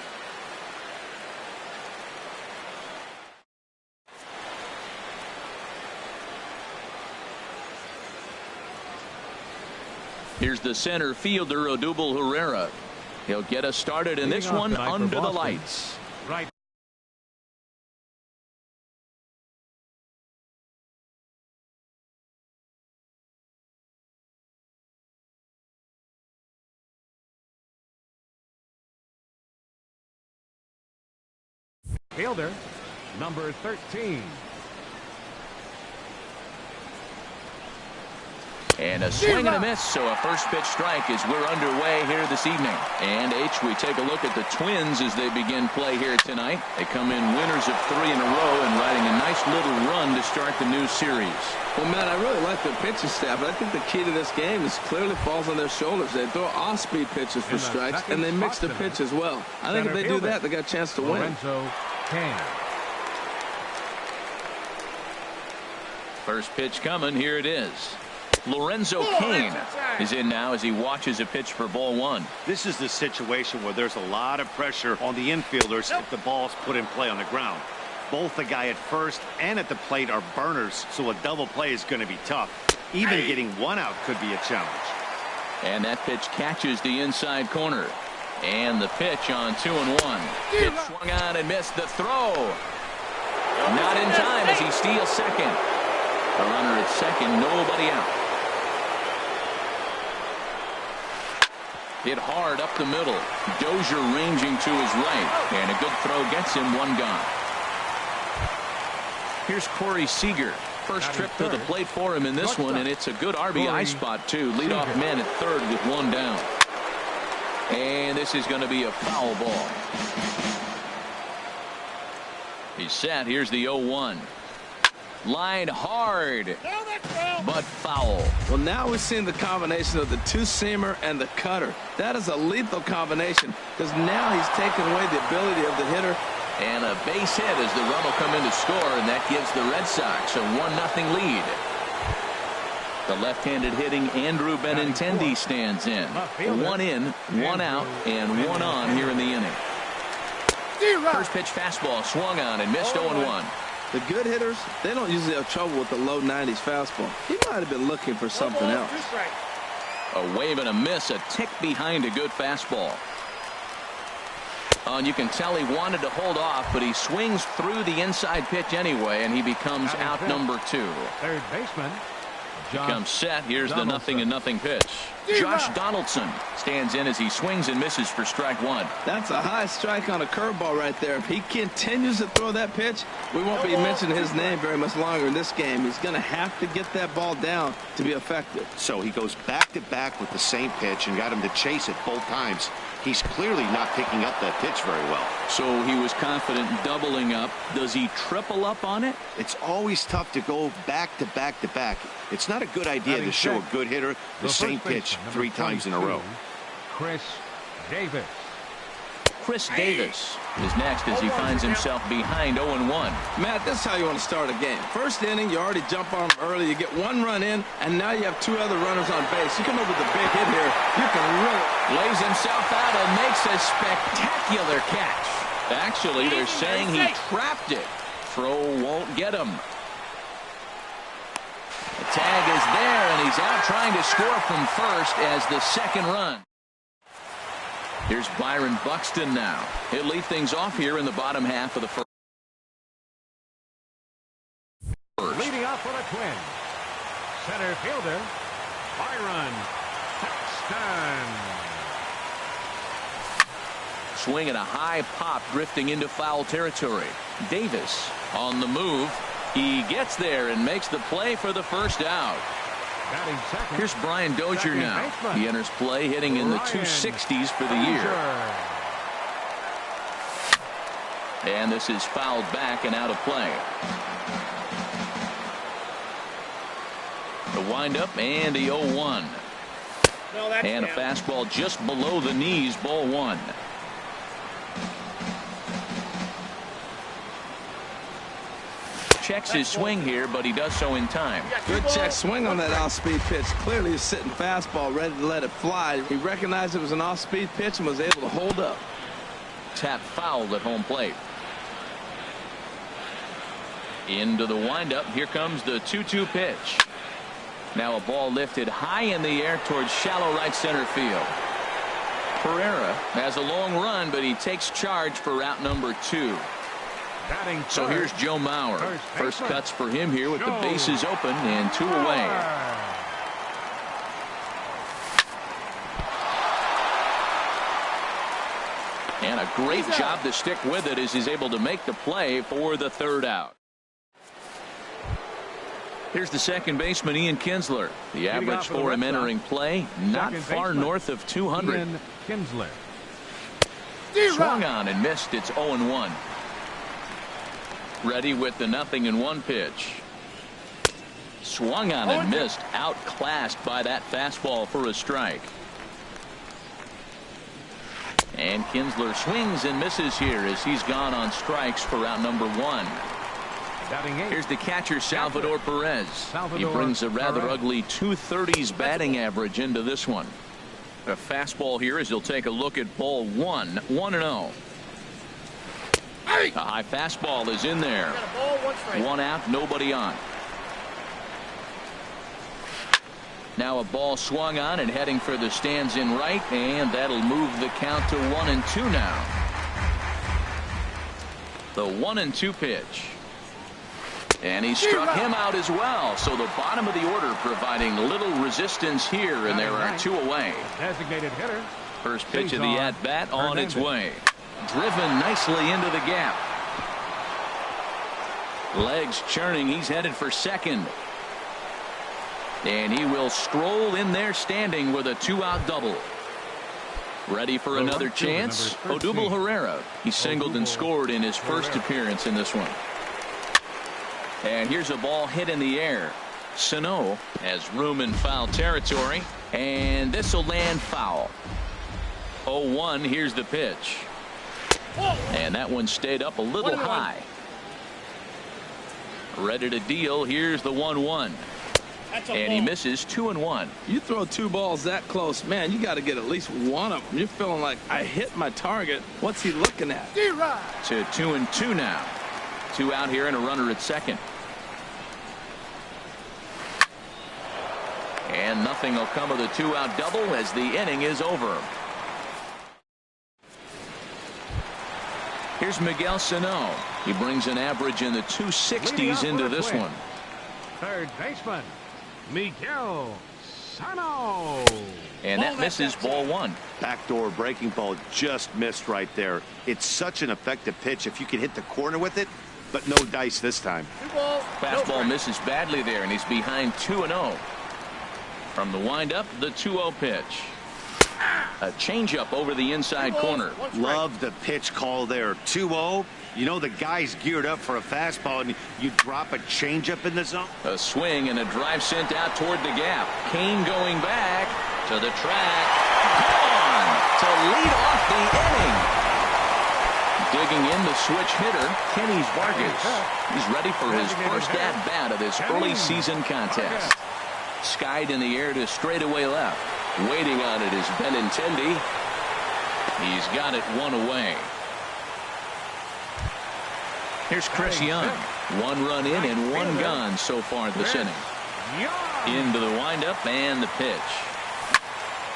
Here's the center fielder, Odubel Herrera. He'll get us started in this one under the lights. Right. Fielder, number 13. And a swing and a miss, so a first pitch strike as we're underway here this evening. And H, we take a look at the Twins as they begin play here tonight. They come in winners of 3 in a row and riding a nice little run to start the new series. Well, Matt, I really like their pitching staff, but I think the key to this game is clearly falls on their shoulders. They throw off-speed pitches for strikes, and they mix the pitch as well. I think if they do that, they got a chance to win. First pitch coming. Here it is. Lorenzo Cain is in now as he watches a pitch for ball 1. This is the situation where there's a lot of pressure on the infielders if the ball's put in play on the ground. Both the guy at first and at the plate are burners, so a double play is going to be tough. Even getting one out could be a challenge. And that pitch catches the inside corner. And the pitch on 2-1. It swung on and missed the throw. Not in time as he steals second. A runner at second, nobody out. Hit hard up the middle. Dozier ranging to his right. And a good throw gets him one gone. Here's Corey Seager. First trip to the plate for him in this one, and it's a good RBI spot, too. Leadoff man at third with one down. And this is going to be a foul ball. He's set. Here's the 0-1. Line hard, but foul. Well, now we're seeing the combination of the two-seamer and the cutter. That is a lethal combination because now he's taken away the ability of the hitter. And a base hit as the run will come in to score, and that gives the Red Sox a 1-0 lead. The left-handed hitting Andrew Benintendi stands in. 1 in, 1 out, and 1 on here in the inning. First pitch fastball swung on and missed 0-1. The good hitters, they don't usually have trouble with the low 90s fastball. He might have been looking for something else. A wave and a miss, a tick behind a good fastball. And you can tell he wanted to hold off, but he swings through the inside pitch anyway, and he becomes out number 2. Third baseman. He comes set. Here's the 0-0 pitch. Josh Donaldson stands in as he swings and misses for strike 1. That's a high strike on a curveball right there. If he continues to throw that pitch, we won't be mentioning his name very much longer in this game. He's going to have to get that ball down to be effective. So he goes back-to-back with the same pitch and got him to chase it both times. He's clearly not picking up that pitch very well. So he was confident doubling up. Does he triple up on it? It's always tough to go back-to-back-to-back. It's not a good idea to show a good hitter the same pitch 3 times in a row. Chris Davis. Chris Davis is next as he finds himself behind 0-1. Matt, this is how you want to start a game. First inning, you already jump on him early. You get 1 run in, and now you have 2 other runners on base. You come up with a big hit here. You can really lays himself out and makes a spectacular catch. Actually, they're saying he trapped it. Throw won't get him. The tag is there, and he's out trying to score from first as the second run. Here's Byron Buxton now. He'll lead things off here in the bottom half of the first. Leading off for the Twins, center fielder, Byron Buxton. Swing and a high pop drifting into foul territory. Davis on the move. He gets there and makes the play for the first out. Here's Brian Dozier now. He enters play hitting in the 260s for the year. And this is fouled back and out of play. The windup and the 0-1. And a fastball just below the knees, ball one. Checks his swing here, but he does so in time. Good check swing on that off-speed pitch. Clearly a sitting fastball ready to let it fly. He recognized it was an off-speed pitch and was able to hold up. Tap fouled at home plate. Into the windup. Here comes the 2-2 pitch. Now a ball lifted high in the air towards shallow right center field. Pereira has a long run, but he takes charge for route number 2. So here's Joe Mauer. First cuts for him here with the bases open and 2 away. And a great job to stick with it as he's able to make the play for the 3rd out. Here's the second baseman, Ian Kinsler. The average for him entering play, not far north of 200. Ian Kinsler. Swung on and missed. It's 0-1. Ready with the 0-1 pitch. Swung on and missed. Outclassed by that fastball for a strike. And Kinsler swings and misses here as he's gone on strikes for route number 1. Here's the catcher, Salvador Perez. He brings a rather ugly 230s batting average into this one. A fastball here as he'll take a look at ball 1. 1-0. A high fastball is in there. 1 out, nobody on. Now a ball swung on and heading for the stands in right, and that'll move the count to 1-2 now. The 1-2 pitch. And he struck him out as well. So the bottom of the order providing little resistance here, and there are 2 away. Designated hitter. First pitch of the at-bat on its way. Driven nicely into the gap. Legs churning. He's headed for second. And he will stroll in there standing with a 2-out double. Ready for another chance? Odubel Herrera. He singled and scored in his first appearance in this one. And here's a ball hit in the air. Sano has room in foul territory, and this will land foul. 0-1. Here's the pitch. And that one stayed up a little high. Ready to deal. Here's the 1-1. And he misses. 2-1. You throw 2 balls that close, man, you got to get at least one of them. You're feeling like, I hit my target. What's he looking at? To 2-2 now. 2 out here and a runner at second. And nothing will come of the 2-out double as the inning is over. Here's Miguel Sano. He brings an average in the 260s into this one. Third baseman, Miguel Sano. And that misses, ball 1. Backdoor breaking ball just missed right there. It's such an effective pitch if you can hit the corner with it, but no dice this time. Fastball misses badly there, and he's behind 2-0. From the windup, the 2-0 pitch. A changeup over the inside corner. Love the pitch call there. 2-0. You know the guy's geared up for a fastball, and you drop a changeup in the zone. A swing and a drive sent out toward the gap. Kane going back to the track. Gone to lead off the inning. Digging in the switch hitter, Kenny Vargas. He's ready for his first at-bat of this early season contest. Skied in the air to straightaway left. Waiting on it is Benintendi. He's got it 1 away. Here's Chris Young. 1 run in and 1 gone so far this inning. Into the windup and the pitch.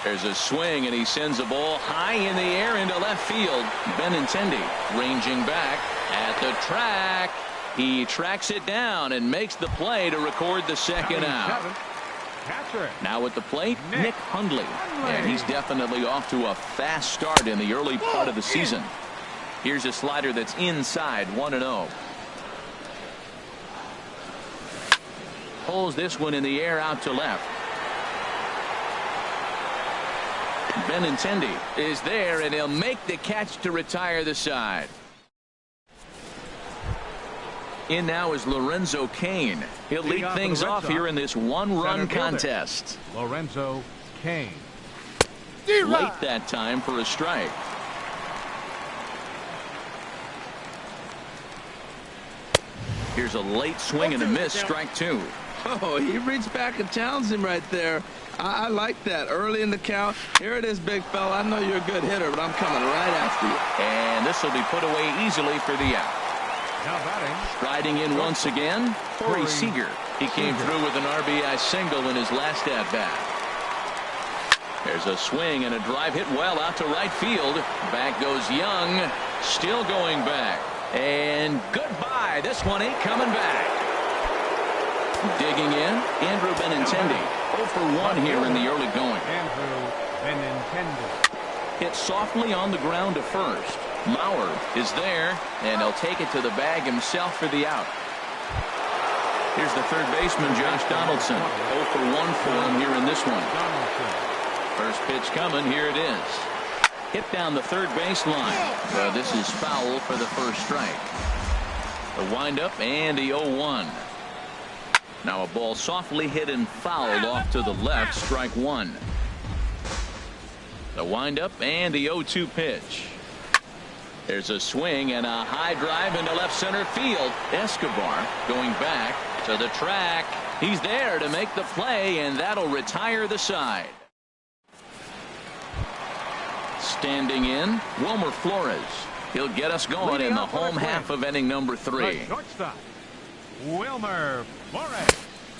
There's a swing and he sends a ball high in the air into left field. Benintendi ranging back at the track. He tracks it down and makes the play to record the second out. Now at the plate, Nick Hundley. And he's definitely off to a fast start in the early part of the season. Here's a slider that's inside, 1-0. Pulls this one in the air out to left. Benintendi is there, and he'll make the catch to retire the side. In now is Lorenzo Cain. He'll lead things off here in this 1-run contest. Lorenzo Cain. Late that time for a strike. Here's a late swing and a miss, strike 2. Oh, he reached back and challenged him right there. I like that. Early in the count. Here it is, big fella. I know you're a good hitter, but I'm coming right after you. And this will be put away easily for the out. Now batting. Striding in once again, Corey Seager. He came through with an RBI single in his last at-bat. There's a swing and a drive hit well out to right field. Back goes Young. Still going back. And goodbye. This one ain't coming back. Digging in, Andrew Benintendi. 0 for 1 here in the early going. Andrew Benintendi. Hit softly on the ground to first. Mauer is there, and he'll take it to the bag himself for the out. Here's the third baseman, Josh Donaldson. 0 for 1 for him here in this one. First pitch coming. Here it is. Hit down the third baseline. This is foul for the first strike. The windup and the 0-1. Now a ball softly hit and fouled off to the left. Strike 1. The windup and the 0-2 pitch. There's a swing and a high drive into left center field. Escobar going back to the track. He's there to make the play, and that'll retire the side. Standing in, Wilmer Flores. He'll get us going in the home half of inning number 3. Shortstop, Wilmer Flores.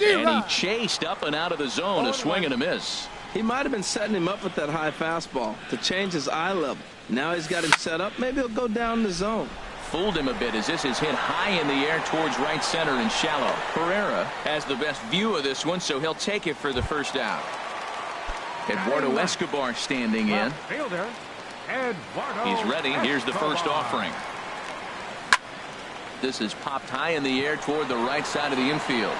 And he chased up and out of the zone. A swing and a miss. He might have been setting him up with that high fastball to change his eye level. Now he's got him set up. Maybe he'll go down the zone. Fooled him a bit as this is hit high in the air towards right center and shallow. Pereira has the best view of this one, so he'll take it for the first out. Eduardo Escobar standing in. Fielder, Eduardo. He's ready. Here's the first Escobar. offering. This is popped high in the air toward the right side of the infield.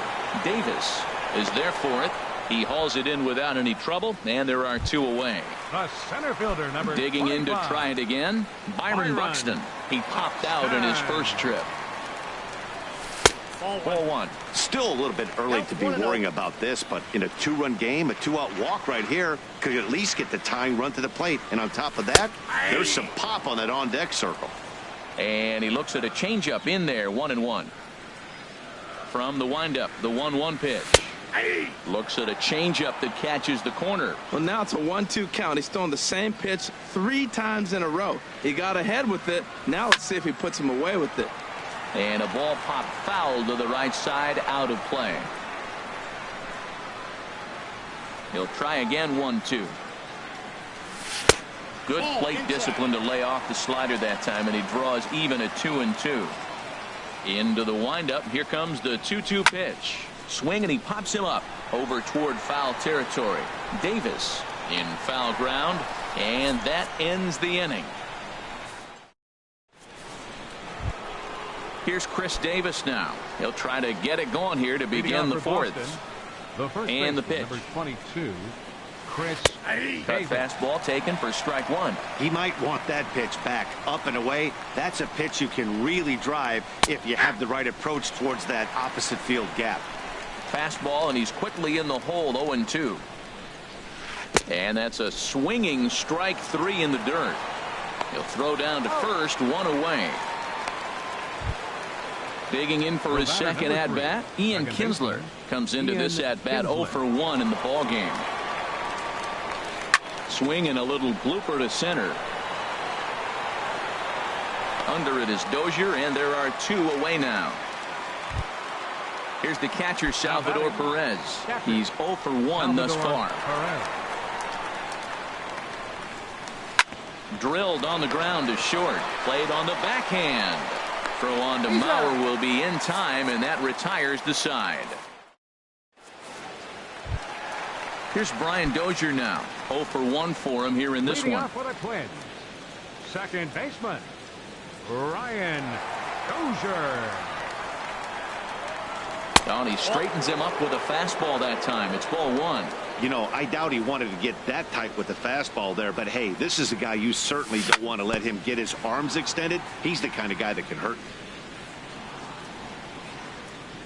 Davis is there for it. He hauls it in without any trouble, and there are 2 away. The center fielder, number Digging in to 25. try it again. Byron Buxton. He popped out in his first trip. Ball 1. Still a little bit early to be worrying about this, but in a 2-run game, a 2-out walk right here could at least get the tying run to the plate. And on top of that, there's some pop on that on-deck circle. And he looks at a changeup in there, 1-1. From the windup, the 1-1 pitch. Looks at a changeup that catches the corner. Well, now it's a 1-2 count. He's throwing the same pitch 3 times in a row. He got ahead with it. Now let's see if he puts him away with it. And a ball popped foul to the right side, out of play. He'll try again, 1-2. Good plate discipline to lay off the slider that time, and he draws even at 2-2. Into the windup. Here comes the 2-2 pitch. Swing, and he pops him up over toward foul territory. Davis in foul ground, and that ends the inning. Here's Chris Davis now. He'll try to get it going here to begin the 4th. The first and the baseman, pitch. number 22, Chris Cut Davis. fastball taken for strike 1. He might want that pitch back up and away. That's a pitch you can really drive if you have the right approach towards that opposite field gap. Fastball, and he's quickly in the hole, 0-2. And that's a swinging strike 3 in the dirt. He'll throw down to first, 1 away. Digging in for his second at-bat, Ian Kinsler comes into this at-bat 0 for 1 in the ball game. Swing and a little blooper to center. Under it is Dozier, and there are 2 away now. Here's the catcher, Salvador Perez. He's 0 for 1 thus far. Drilled on the ground to short. Played on the backhand. Throw on to Mauer will be in time, and that retires the side. Here's Brian Dozier now. 0 for 1 for him here in this Leading one. off for the Twins, second baseman, Brian Dozier. And he straightens him up with a fastball that time. It's ball 1. You know, I doubt he wanted to get that tight with the fastball there, but hey, this is a guy you certainly don't want to let him get his arms extended. He's the kind of guy that can hurt.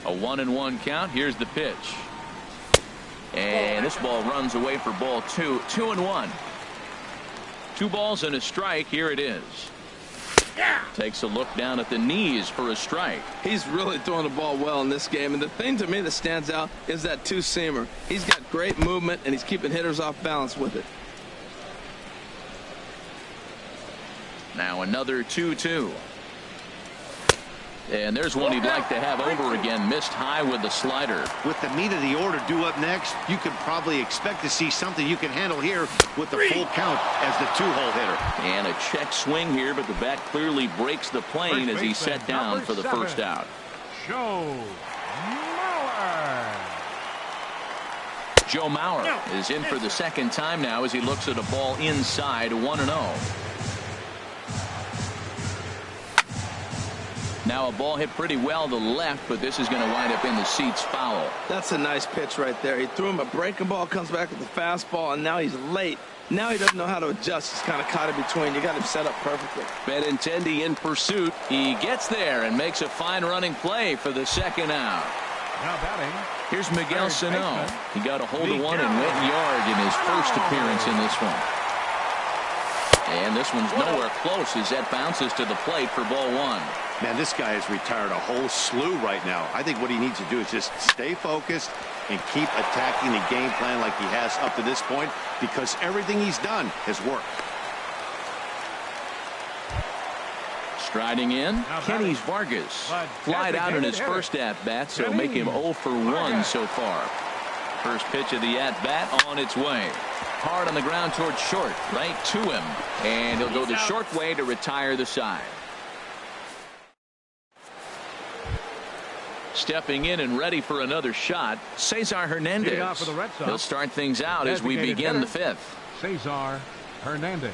A 1-1 count. Here's the pitch. And this ball runs away for ball 2. 2-1. 2 balls and a strike. Here it is. Takes a look down at the knees for a strike. He's really throwing the ball well in this game, and the thing to me that stands out is that two-seamer. He's got great movement, and he's keeping hitters off balance with it. Now another 2-2. And there's one he'd like to have over again. Missed high with the slider. With the meat of the order due up next, you could probably expect to see something you can handle here with the full count as the 2-hole hitter. And a check swing here, but the bat clearly breaks the plane as he's set down for the first out. Joe Mauer is in for the second time now as he looks at a ball inside 1-0. Now a ball hit pretty well to left, but this is going to wind up in the seats foul. That's a nice pitch right there. He threw him a breaking ball, comes back with the fastball, and now he's late. Now he doesn't know how to adjust. He's kind of caught in between. You got him set up perfectly. Benintendi in pursuit. He gets there and makes a fine running play for the second out. Now batting. Here's Miguel Sano. He got a hold of one and went yard in his first appearance in this one. And this one's nowhere close as that bounces to the plate for ball 1. Man, this guy has retired a whole slew right now. I think what he needs to do is just stay focused and keep attacking the game plan like he has up to this point, because everything he's done has worked. Striding in, Kenny's Vargas. Flied out in his first at-bat, so make him 0 for 1 so far. First pitch of the at-bat on its way. Hard on the ground towards short, right to him. And he'll go the short way to retire the side. Stepping in and ready for another shot, Cesar Hernandez. He'll start things out as we begin the 5th. Cesar Hernandez.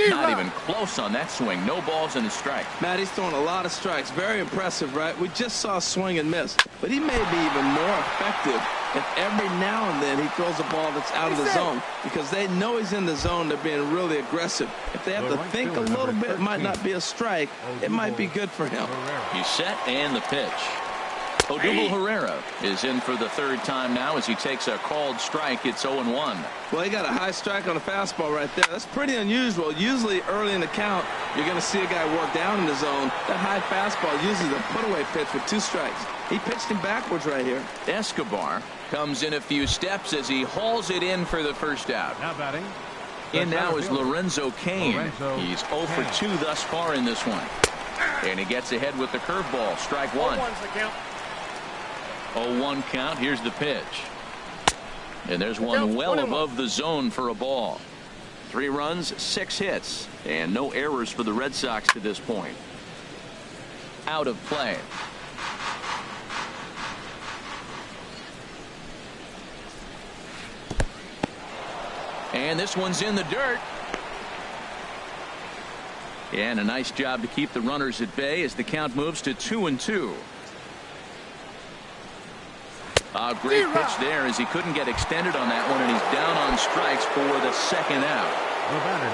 Not even close on that swing. No balls and a strike. Matt, he's throwing a lot of strikes. Very impressive, right? We just saw a swing and miss. But he may be even more effective if every now and then he throws a ball that's out of the zone, because they know he's in the zone. They're being really aggressive. If they have to think a little bit, it might not be a strike. It might be good for him. He's set and the pitch. Odubel Herrera is in for the 3rd time now as he takes a called strike. It's 0-1. Well, he got a high strike on a fastball right there. That's pretty unusual. Usually early in the count, you're going to see a guy work down in the zone. That high fastball usually the put-away pitch with 2 strikes. He pitched him backwards right here. Escobar comes in a few steps as he hauls it in for the first out. Now batting. In now is Lorenzo Cain. He's 0 for 2 thus far in this one. And he gets ahead with the curveball. Strike 1. 0-1 count. Here's the pitch. And there's one well above the zone for a ball. 3 runs, 6 hits, and no errors for the Red Sox to this point. Out of play. And this one's in the dirt. And a nice job to keep the runners at bay as the count moves to 2-2. A great pitch there as he couldn't get extended on that one, and he's down on strikes for the second out.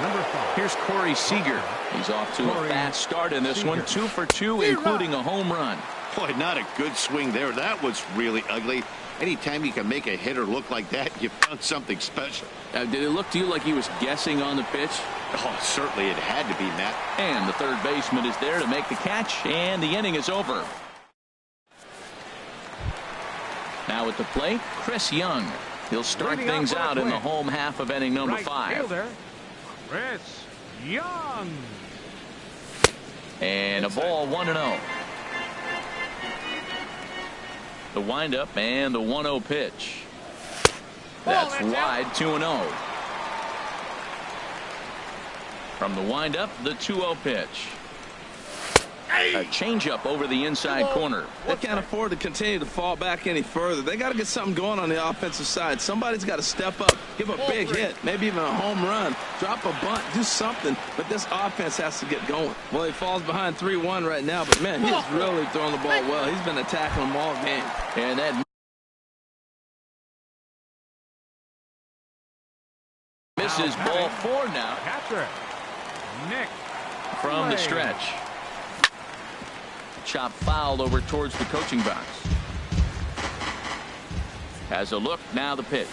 Number 5. Here's Corey Seager. He's off to a fast start in this one. 2 for 2, including a home run. Boy, not a good swing there. That was really ugly. Anytime you can make a hitter look like that, you've done something special. Did it look to you like he was guessing on the pitch? Oh, certainly it had to be, Matt. And the third baseman is there to make the catch, and the inning is over. Now at the plate, Chris Young. He'll start things out in the home half of inning number 5. Chris Young. And a ball 1-0. The windup and the 1-0 pitch. That's wide, 2-0. From the windup, the 2-0 pitch. A changeup over the inside corner. They can't afford to continue to fall back any further. They got to get something going on the offensive side. Somebody's got to step up, give a big hit, maybe even a home run, drop a bunt, do something. But this offense has to get going. Well, he falls behind 3-1 right now, but man, he's really throwing the ball well. He's been attacking them all game. And that misses ball 4 now. Catcher Nick from the stretch. Chop fouled over towards the coaching box. Has a look, now the pitch.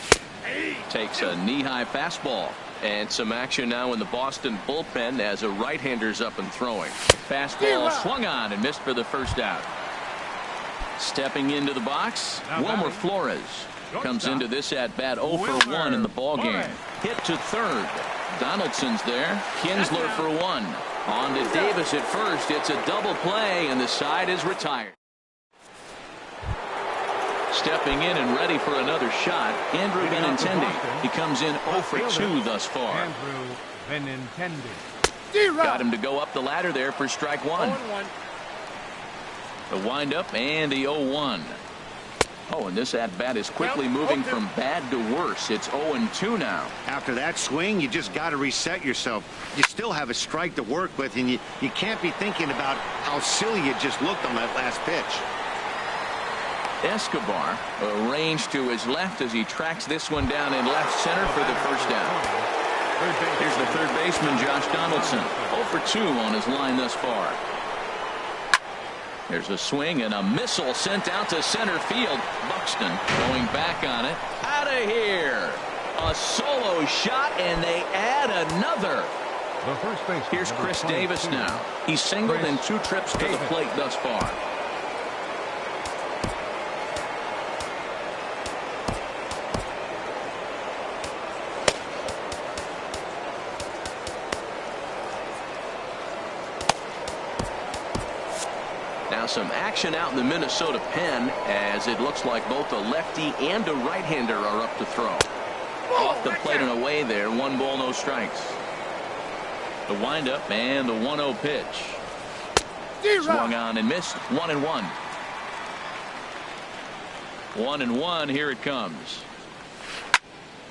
Takes a knee-high fastball. And some action now in the Boston bullpen as a right-hander's up and throwing. Fastball swung on and missed for the first out. Stepping into the box, Wilmer Flores comes into this at-bat 0 for 1 in the ballgame. Hit to third. Donaldson's there. Kinsler for 1. On to Davis at first. It's a double play, and the side is retired. Stepping in and ready for another shot, Andrew Benintendi. He comes in 0 for 2 thus far. Andrew Benintendi. Got him to go up the ladder there for strike 1. The windup and the 0-1. Oh, and this at-bat is quickly moving from bad to worse. It's 0-2 now. After that swing, you just got to reset yourself. You still have a strike to work with, and you can't be thinking about how silly you just looked on that last pitch. Escobar arranged to his left as he tracks this one down in left center for the first down. Here's the third baseman, Josh Donaldson. 0 for 2 on his line thus far. There's a swing and a missile sent out to center field. Buxton going back on it. Out of here. A solo shot, and they add another. The first baseman, Here's Chris Davis now. He's singled in 2 trips to the plate thus far. Now some action out in the Minnesota pen as it looks like both a lefty and a right-hander are up to throw. Off the plate and away there. 1 ball, no strikes. The windup and the 1-0 pitch. Swung on and missed. 1-1. 1-1. Here it comes.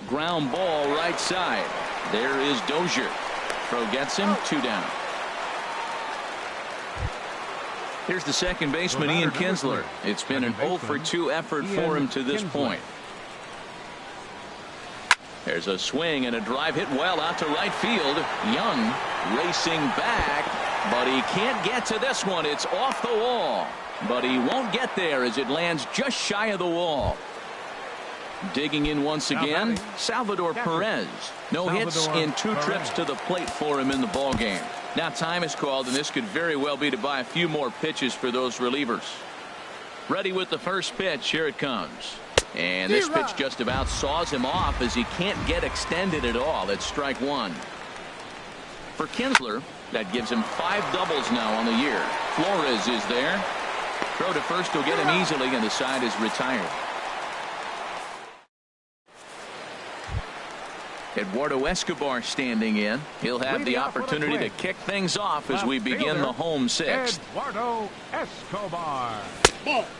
Ground ball right side. There is Dozier. Throw gets him. 2 down. Here's the second baseman, Ian Kinsler. It's been an 0 for 2 effort for him to this point. There's a swing and a drive hit well out to right field. Young racing back, but he can't get to this one. It's off the wall, but he won't get there as it lands just shy of the wall. Digging in once again, Salvador Perez. No hits in 2 trips to the plate for him in the ballgame. Now time is called, and this could very well be to buy a few more pitches for those relievers. Ready with the first pitch. Here it comes. And this pitch just about saws him off as he can't get extended at all. It's strike 1. For Kinsler, that gives him 5 doubles now on the year. Flores is there. Throw to first will get him easily, and the side is retired. Eduardo Escobar standing in. He'll have the opportunity to kick things off as we begin the home 6th. Eduardo Escobar.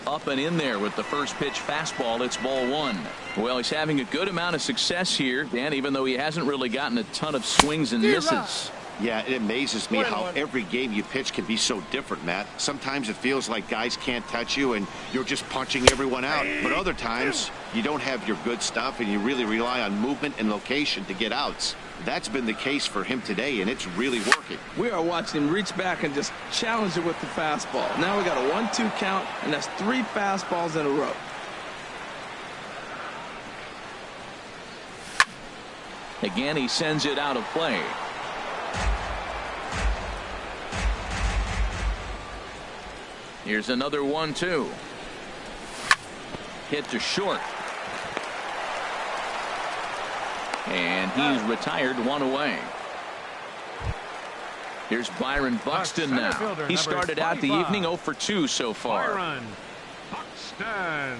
Up and in there with the first pitch fastball. It's ball 1. Well, he's having a good amount of success here, Dan, even though he hasn't really gotten a ton of swings and misses. Yeah, it amazes me how every game you pitch can be so different, Matt. Sometimes it feels like guys can't touch you and you're just punching everyone out. But other times you don't have your good stuff and you really rely on movement and location to get outs. That's been the case for him today, and it's really working. We are watching him reach back and just challenge it with the fastball. Now we got a 1-2 count, and that's 3 fastballs in a row. Again, he sends it out of play. Here's another 1-2. Hit to short. And he's retired, 1 away. Here's Byron Buxton now. He started out the evening 0 for 2 so far. Byron Buxton.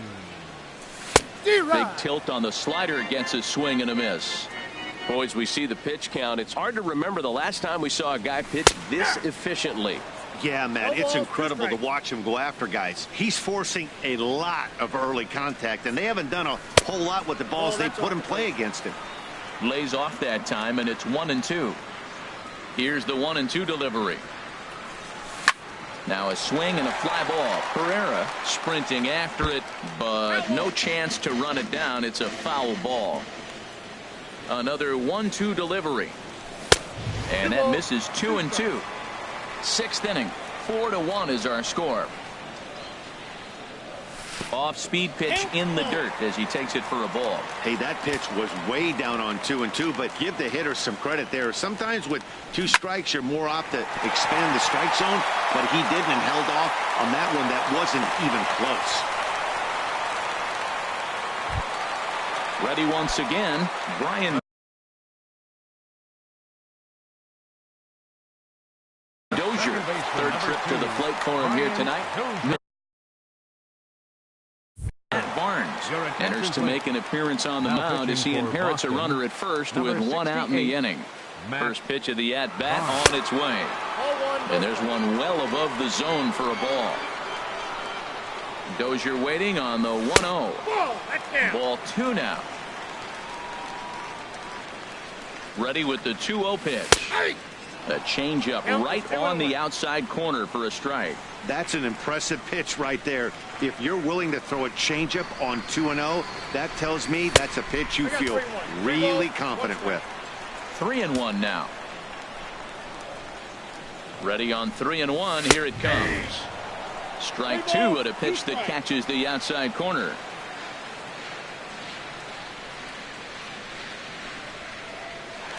Big tilt on the slider, gets a swing and a miss. Boys, we see the pitch count. It's hard to remember the last time we saw a guy pitch this efficiently. Yeah, Matt, it's incredible to watch him go after guys. He's forcing a lot of early contact, and they haven't done a whole lot with the balls they put in play against him. Lays off that time, and it's 1-2. Here's the 1-2 delivery. Now a swing and a fly ball. Pereira sprinting after it, but no chance to run it down. It's a foul ball. Another 1-2 delivery. And that misses 2-2. 6th inning. 4-1 is our score. Off-speed pitch in the dirt as he takes it for a ball. Hey, that pitch was way down on 2-2, but give the hitter some credit there. Sometimes with 2 strikes, you're more apt to expand the strike zone, but he didn't and held off on that one that wasn't even close. Ready once again, Brian Dozier. Third trip to the plate for him here tonight. Barnes enters to make an appearance on the mound as he inherits a runner at first with 1 out in the inning. First pitch of the at-bat on its way. And there's one well above the zone for a ball. Dozier waiting on the 1-0. Ball 2 now. Ready with the 2-0 pitch. A changeup right on the outside corner for a strike. That's an impressive pitch right there. If you're willing to throw a changeup on 2-0, that tells me that's a pitch you feel really confident with. 3-1 now. Ready on 3-1. Here it comes. Strike 2 at a pitch that catches the outside corner.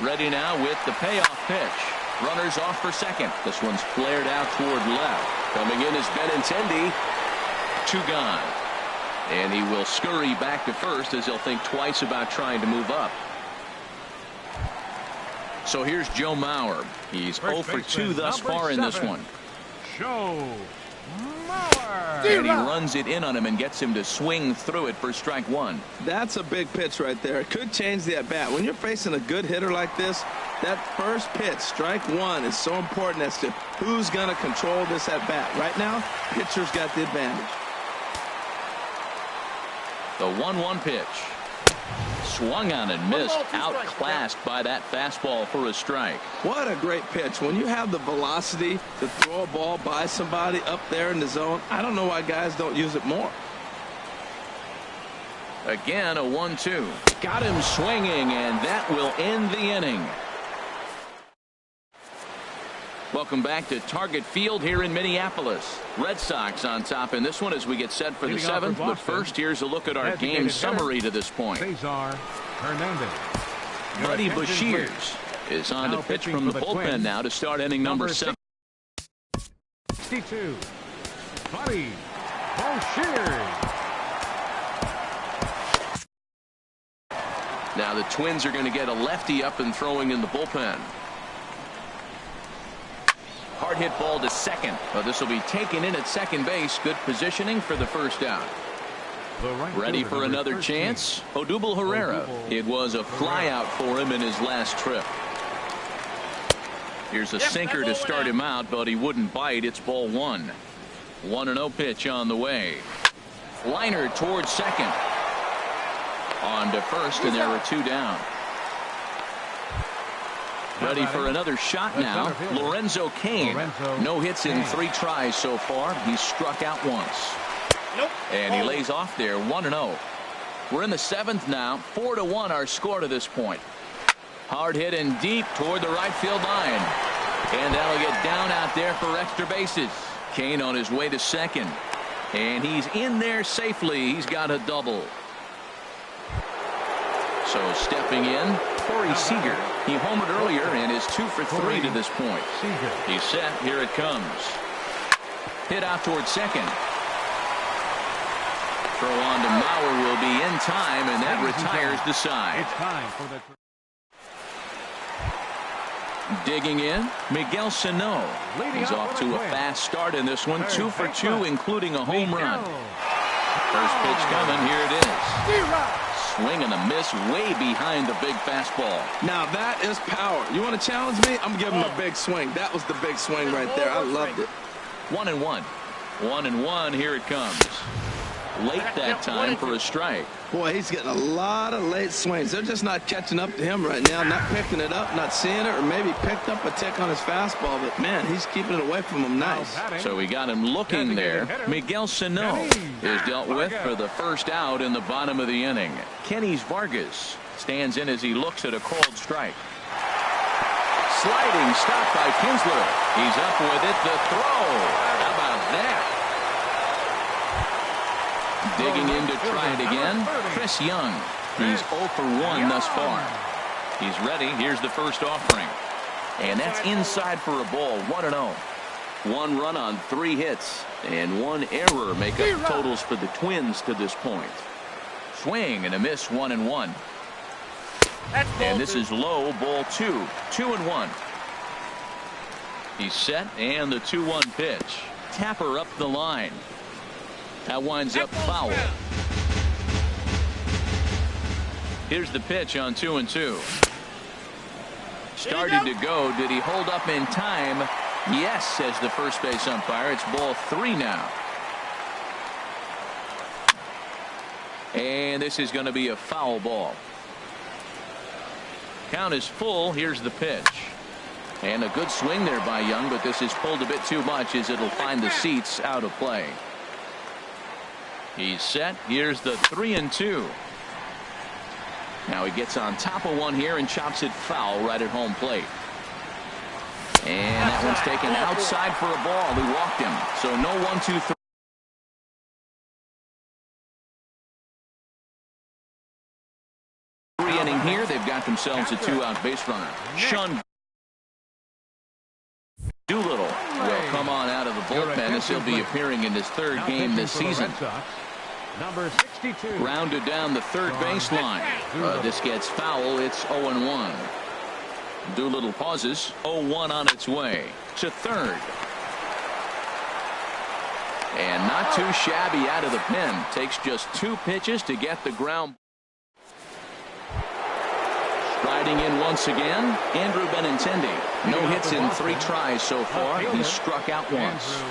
Ready now with the payoff pitch. Runners off for second. This one's flared out toward left. Coming in is Benintendi. 2 gone. And he will scurry back to first as he'll think twice about trying to move up. So here's Joe Mauer. He's 0 for 2 thus far in this one. Joe Mauer. And he runs it in on him and gets him to swing through it for strike 1. That's a big pitch right there. It could change the at-bat. When you're facing a good hitter like this, that first pitch, strike 1, is so important as to who's going to control this at-bat. Right now, pitcher's got the advantage. The 1-1 pitch. Swung on and missed. Outclassed by that fastball for a strike. What a great pitch. When you have the velocity to throw a ball by somebody up there in the zone, I don't know why guys don't use it more. Again, a 1-2. Got him swinging, and that will end the inning. Welcome back to Target Field here in Minneapolis. Red Sox on top in this one as we get set for the 7th. But first, here's a look at our game summary to this point. Cesar Hernandez. Buddy Bashir is on to pitch from the bullpen now to start inning number 7. 62. Buddy Bashir. Now the Twins are going to get a lefty up and throwing in the bullpen. Hard hit ball to second. This will be taken in at second base. Good positioning for the first out. Ready for another chance. Odubel Herrera. It was a fly out for him in his last trip. Here's a sinker to start him out, but he wouldn't bite. It's ball 1. 1-0 pitch on the way. Liner towards second. On to first, and there are 2 down. Ready for another shot now. Lorenzo Cain. No hits in 3 tries so far. He's struck out once. And he lays off there. 1-0. We're in the 7th now. 4-1 our score to this point. Hard hit and deep toward the right field line. And that'll get down out there for extra bases. Cain on his way to second. And he's in there safely. He's got a double. So stepping in, Corey Seager. He homered earlier and is 2 for 3 to this point. He's set. Here it comes. Hit out toward second. Throw on to Mauer will be in time, and that retires the side. It's time for the digging in, Miguel Sano. He's off to a fast start in this one. 2 for 2, including a home run. First pitch coming. Here it is. Swing and a miss way behind the big fastball. Now that is power. You want to challenge me? I'm giving him a big swing. That was the big swing right there. I loved it. 1-1. 1-1. Here it comes. Late that time for a strike. Boy, he's getting a lot of late swings. They're just not catching up to him right now. Not picking it up, not seeing it, or maybe picked up a tick on his fastball. But, man, he's keeping it away from him nice. So we got him looking there. Miguel Sano is dealt with for the first out in the bottom of the inning. Kenny's Vargas stands in as he looks at a called strike. Sliding stop by Kinsler. He's up with it. The throw. How about that? Digging in to try it again, Chris Young. He's 0 for 1 thus far. He's ready. Here's the first offering. And that's inside for a ball, 1-0. 1 run on 3 hits, and 1 error make up totals for the Twins to this point. Swing and a miss, 1-1. And this is low, ball 2, 2-1. He's set, and the 2-1 pitch. Tapper up the line. That winds up foul. Here's the pitch on 2-2. Started to go. Did he hold up in time? Yes, says the first base umpire. It's ball 3 now. And this is going to be a foul ball. Count is full. Here's the pitch. And a good swing there by Young, but this is pulled a bit too much as it'll find the seats out of play. He's set. Here's the 3-2. Now he gets on top of one here and chops it foul right at home plate. And that one's taken outside for a ball. He walked him. So no 1-2-3. Inning here. They've got themselves a 2-out base runner. Sean Doolittle will come on out of the bullpen as he'll be appearing in his 3rd game this season. Number 62. Grounded down the third baseline. This gets foul. It's 0-1. Doolittle pauses. 0-1 on its way to third. And not too shabby out of the pen. Takes just 2 pitches to get the ground. Riding in once again, Andrew Benintendi. No hits in 3 tries so far. He's struck out once.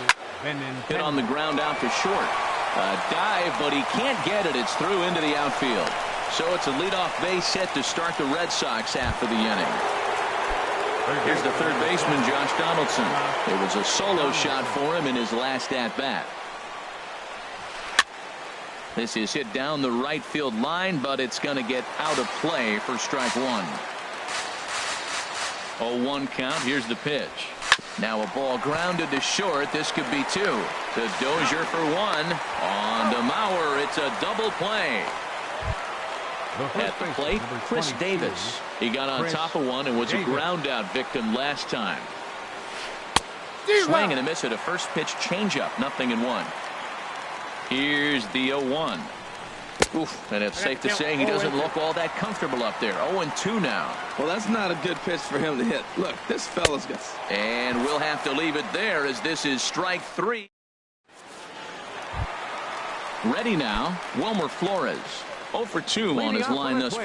Hit on the ground out to short. A dive, but he can't get it. It's through into the outfield. So it's a leadoff base hit to start the Red Sox half of the inning. Here's the third baseman, Josh Donaldson. It was a solo shot for him in his last at-bat. This is hit down the right field line, but it's going to get out of play for strike 1. 0-1 count. Here's the pitch. Now a ball grounded to short. This could be 2. To Dozier for 1. On to Mauer. It's a double play. At the plate, Chris Davis. He got on top of one and was a ground out victim last time. Swing and a miss at a first pitch changeup. 0-1. Here's the 0-1. Oof, and it's safe to say he doesn't look all that comfortable up there. 0-2 now. Well, that's not a good pitch for him to hit. Look, this fella's got. And we'll have to leave it there as this is strike 3. Ready now, Wilmer Flores. 0 for 2 on his line thus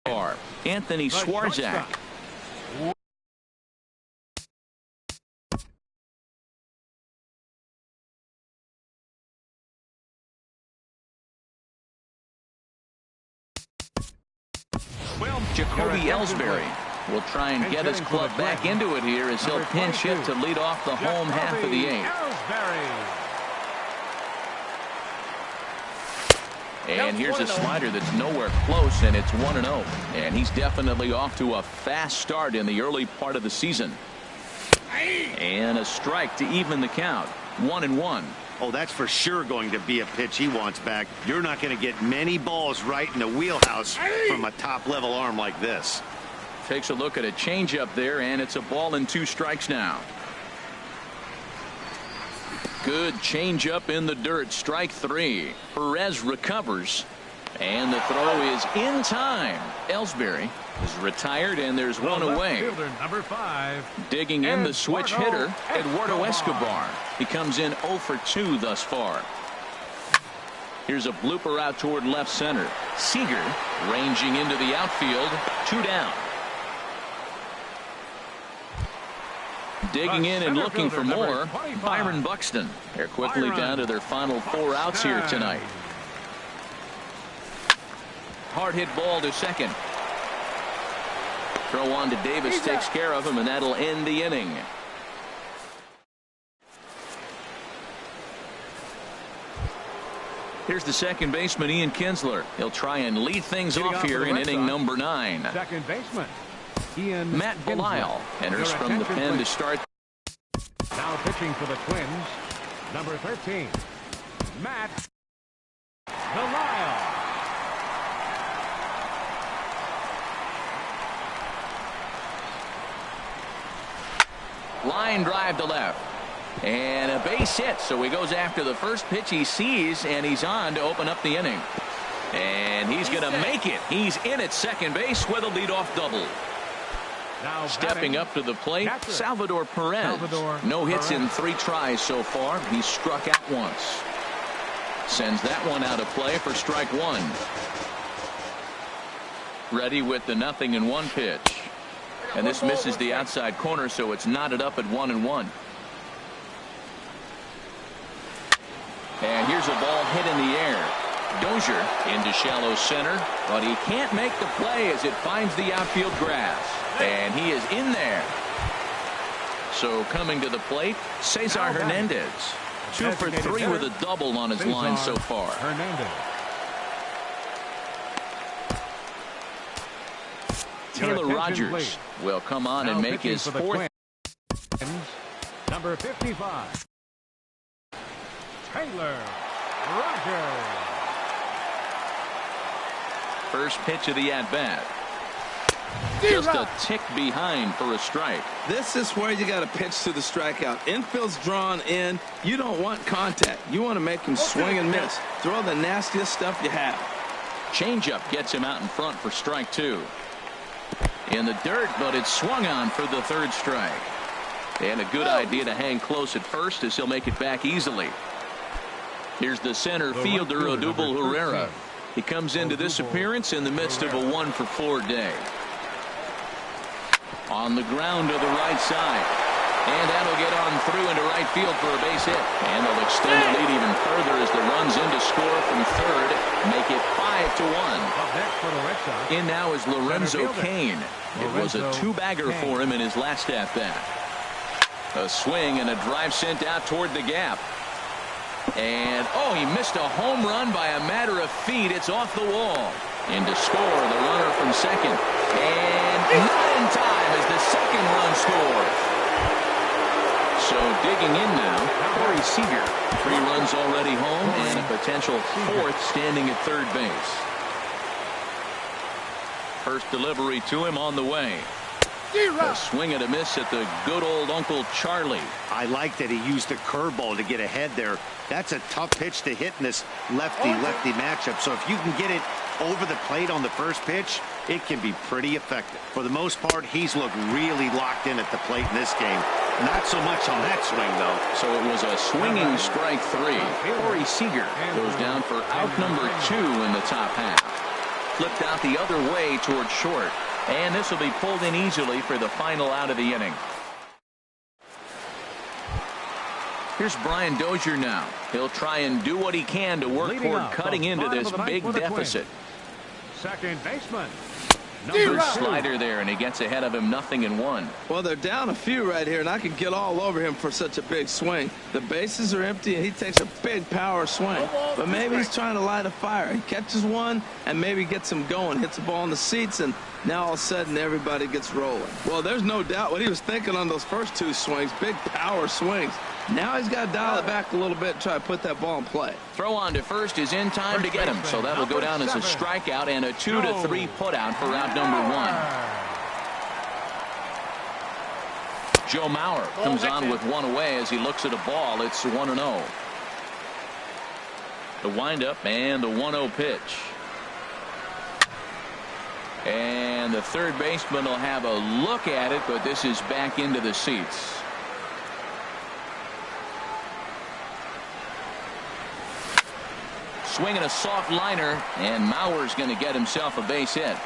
far. Anthony Swarzak. Jacoby Ellsbury will try and get his club back into it here as he'll pinch hit to lead off the home half of the 8th. And here's a slider that's nowhere close, and it's 1-0. And he's definitely off to a fast start in the early part of the season. And a strike to even the count. 1-1. Oh, that's for sure going to be a pitch he wants back. You're not going to get many balls right in the wheelhouse from a top-level arm like this. Takes a look at a changeup there, and it's a ball and 2 strikes now. Good changeup in the dirt. Strike 3. Perez recovers, and the throw is in time. Ellsbury is retired, and there's one away. Number 5. Digging in the switch hitter, Eduardo Escobar. He comes in 0 for 2 thus far. Here's a blooper out toward left center. Seager ranging into the outfield. 2 down. Digging in and looking for more, Byron Buxton. They're quickly down to their final 4 outs here tonight. Hard hit ball to second. Throw on to Davis, takes care of him, and that'll end the inning. Here's the second baseman, Ian Kinsler. He'll try and lead things off here in inning number 9. Second baseman, Ian Matt Belisle enters from the pen to start. Now pitching for the Twins, Number 13, Matt Delisle. Line drive to left. And a base hit, so he goes after the first pitch he sees, and he's on to open up the inning. And he's going to make it. He's in at second base with a leadoff double. Now stepping up to the plate, catcher, Salvador Perez. No hits in 3 tries so far. He's struck out once. Sends that one out of play for strike 1. Ready with the 0-1 pitch. And this misses the outside corner, so it's knotted up at 1-1. And here's a ball hit in the air. Dozier into shallow center, but he can't make the play as it finds the outfield grass. And he is in there. So coming to the plate, Cesar Hernandez. 2 for 3 with a double on his line so far. Taylor Rogers will come on and make his 4th. Number 55, Taylor Rogers. First pitch of the at-bat. Just a tick behind for a strike. This is where you got to pitch to the strikeout. Infield's drawn in. You don't want contact. You want to make him swing and miss. Throw the nastiest stuff you have. Changeup gets him out in front for strike 2. In the dirt, but it's swung on for the 3rd strike. And a good idea to hang close at first as he'll make it back easily. Here's the center fielder, Odubel Herrera. He comes into this appearance in the midst of a 1 for 4 day. On the ground to the right side. And that'll get on through into right field for a base hit. And they'll extend the lead even further as the runs in to score from 3rd. Make it 5-1. In now is Lorenzo Cain. It was a 2-bagger for him in his last at-bat. A swing and a drive sent out toward the gap. And, oh, he missed a home run by a matter of feet. It's off the wall. In to score, the runner from second. And not in time as the second run scores. So digging in now, Corey Seager. 3 runs already home and a potential 4th standing at 3rd base. First delivery to him on the way. A swing and a miss at the good old Uncle Charlie. I like that he used the curveball to get ahead there. That's a tough pitch to hit in this lefty-lefty matchup. So if you can get it over the plate on the first pitch, it can be pretty effective. For the most part, he's looked really locked in at the plate in this game. Not so much on that swing, though. So it was a swinging strike 3. Corey Seager goes down for out number 2 in the top half. Flipped out the other way towards short. And this will be pulled in easily for the final out of the inning. Here's Brian Dozier now. He'll try and do what he can to work toward cutting into this big deficit. Second baseman. Good slider there, and he gets ahead of him 0-1. Well, they're down a few right here, and I can get all over him for such a big swing. The bases are empty, and he takes a big power swing. But maybe he's trying to light a fire. He catches one and maybe gets him going, hits the ball in the seats, and now all of a sudden everybody gets rolling. Well, there's no doubt what he was thinking on those first 2 swings, big power swings. Now he's got to dial it back a little bit and try to put that ball in play. Throw on to first is in time to get him, so that'll go down as a strikeout and a 2-3 putout for out number 1. Joe Mauer comes on with 1 away as he looks at a ball. It's 1-0. The windup and the 1-0 pitch. And the 3rd baseman will have a look at it, but this is back into the seats. Swinging a soft liner, and Mauer's going to get himself a base hit.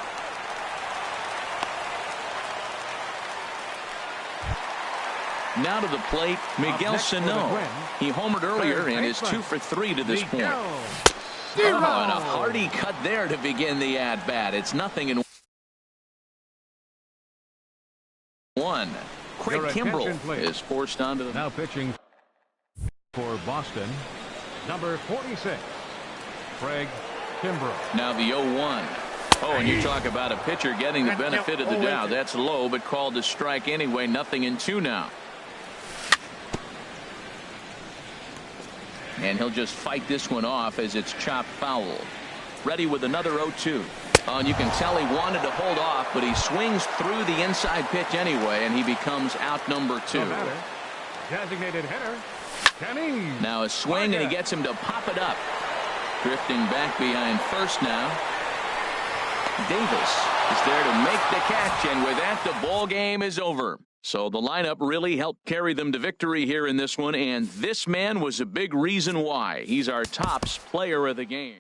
Now to the plate, Miguel Sano. He homered earlier and is 2 for 3 to this point. And a hearty cut there to begin the at-bat. It's 0-1. Craig Kimbrell is forced onto the... Now pitching for Boston, number 46. Craig Kimbrell. Now the 0-1. Oh, and you talk about a pitcher getting the benefit of the doubt. That's low, but called to strike anyway. 0-2 now. And he'll just fight this one off as it's chopped foul. Ready with another 0-2. And you can tell he wanted to hold off, but he swings through the inside pitch anyway, and he becomes out number 2. Designated hitter, Kenny. Now a swing, and he gets him to pop it up. Drifting back behind first now. Davis is there to make the catch, and with that, the ball game is over. So the lineup really helped carry them to victory here in this one, and this man was a big reason why. He's our tops player of the game.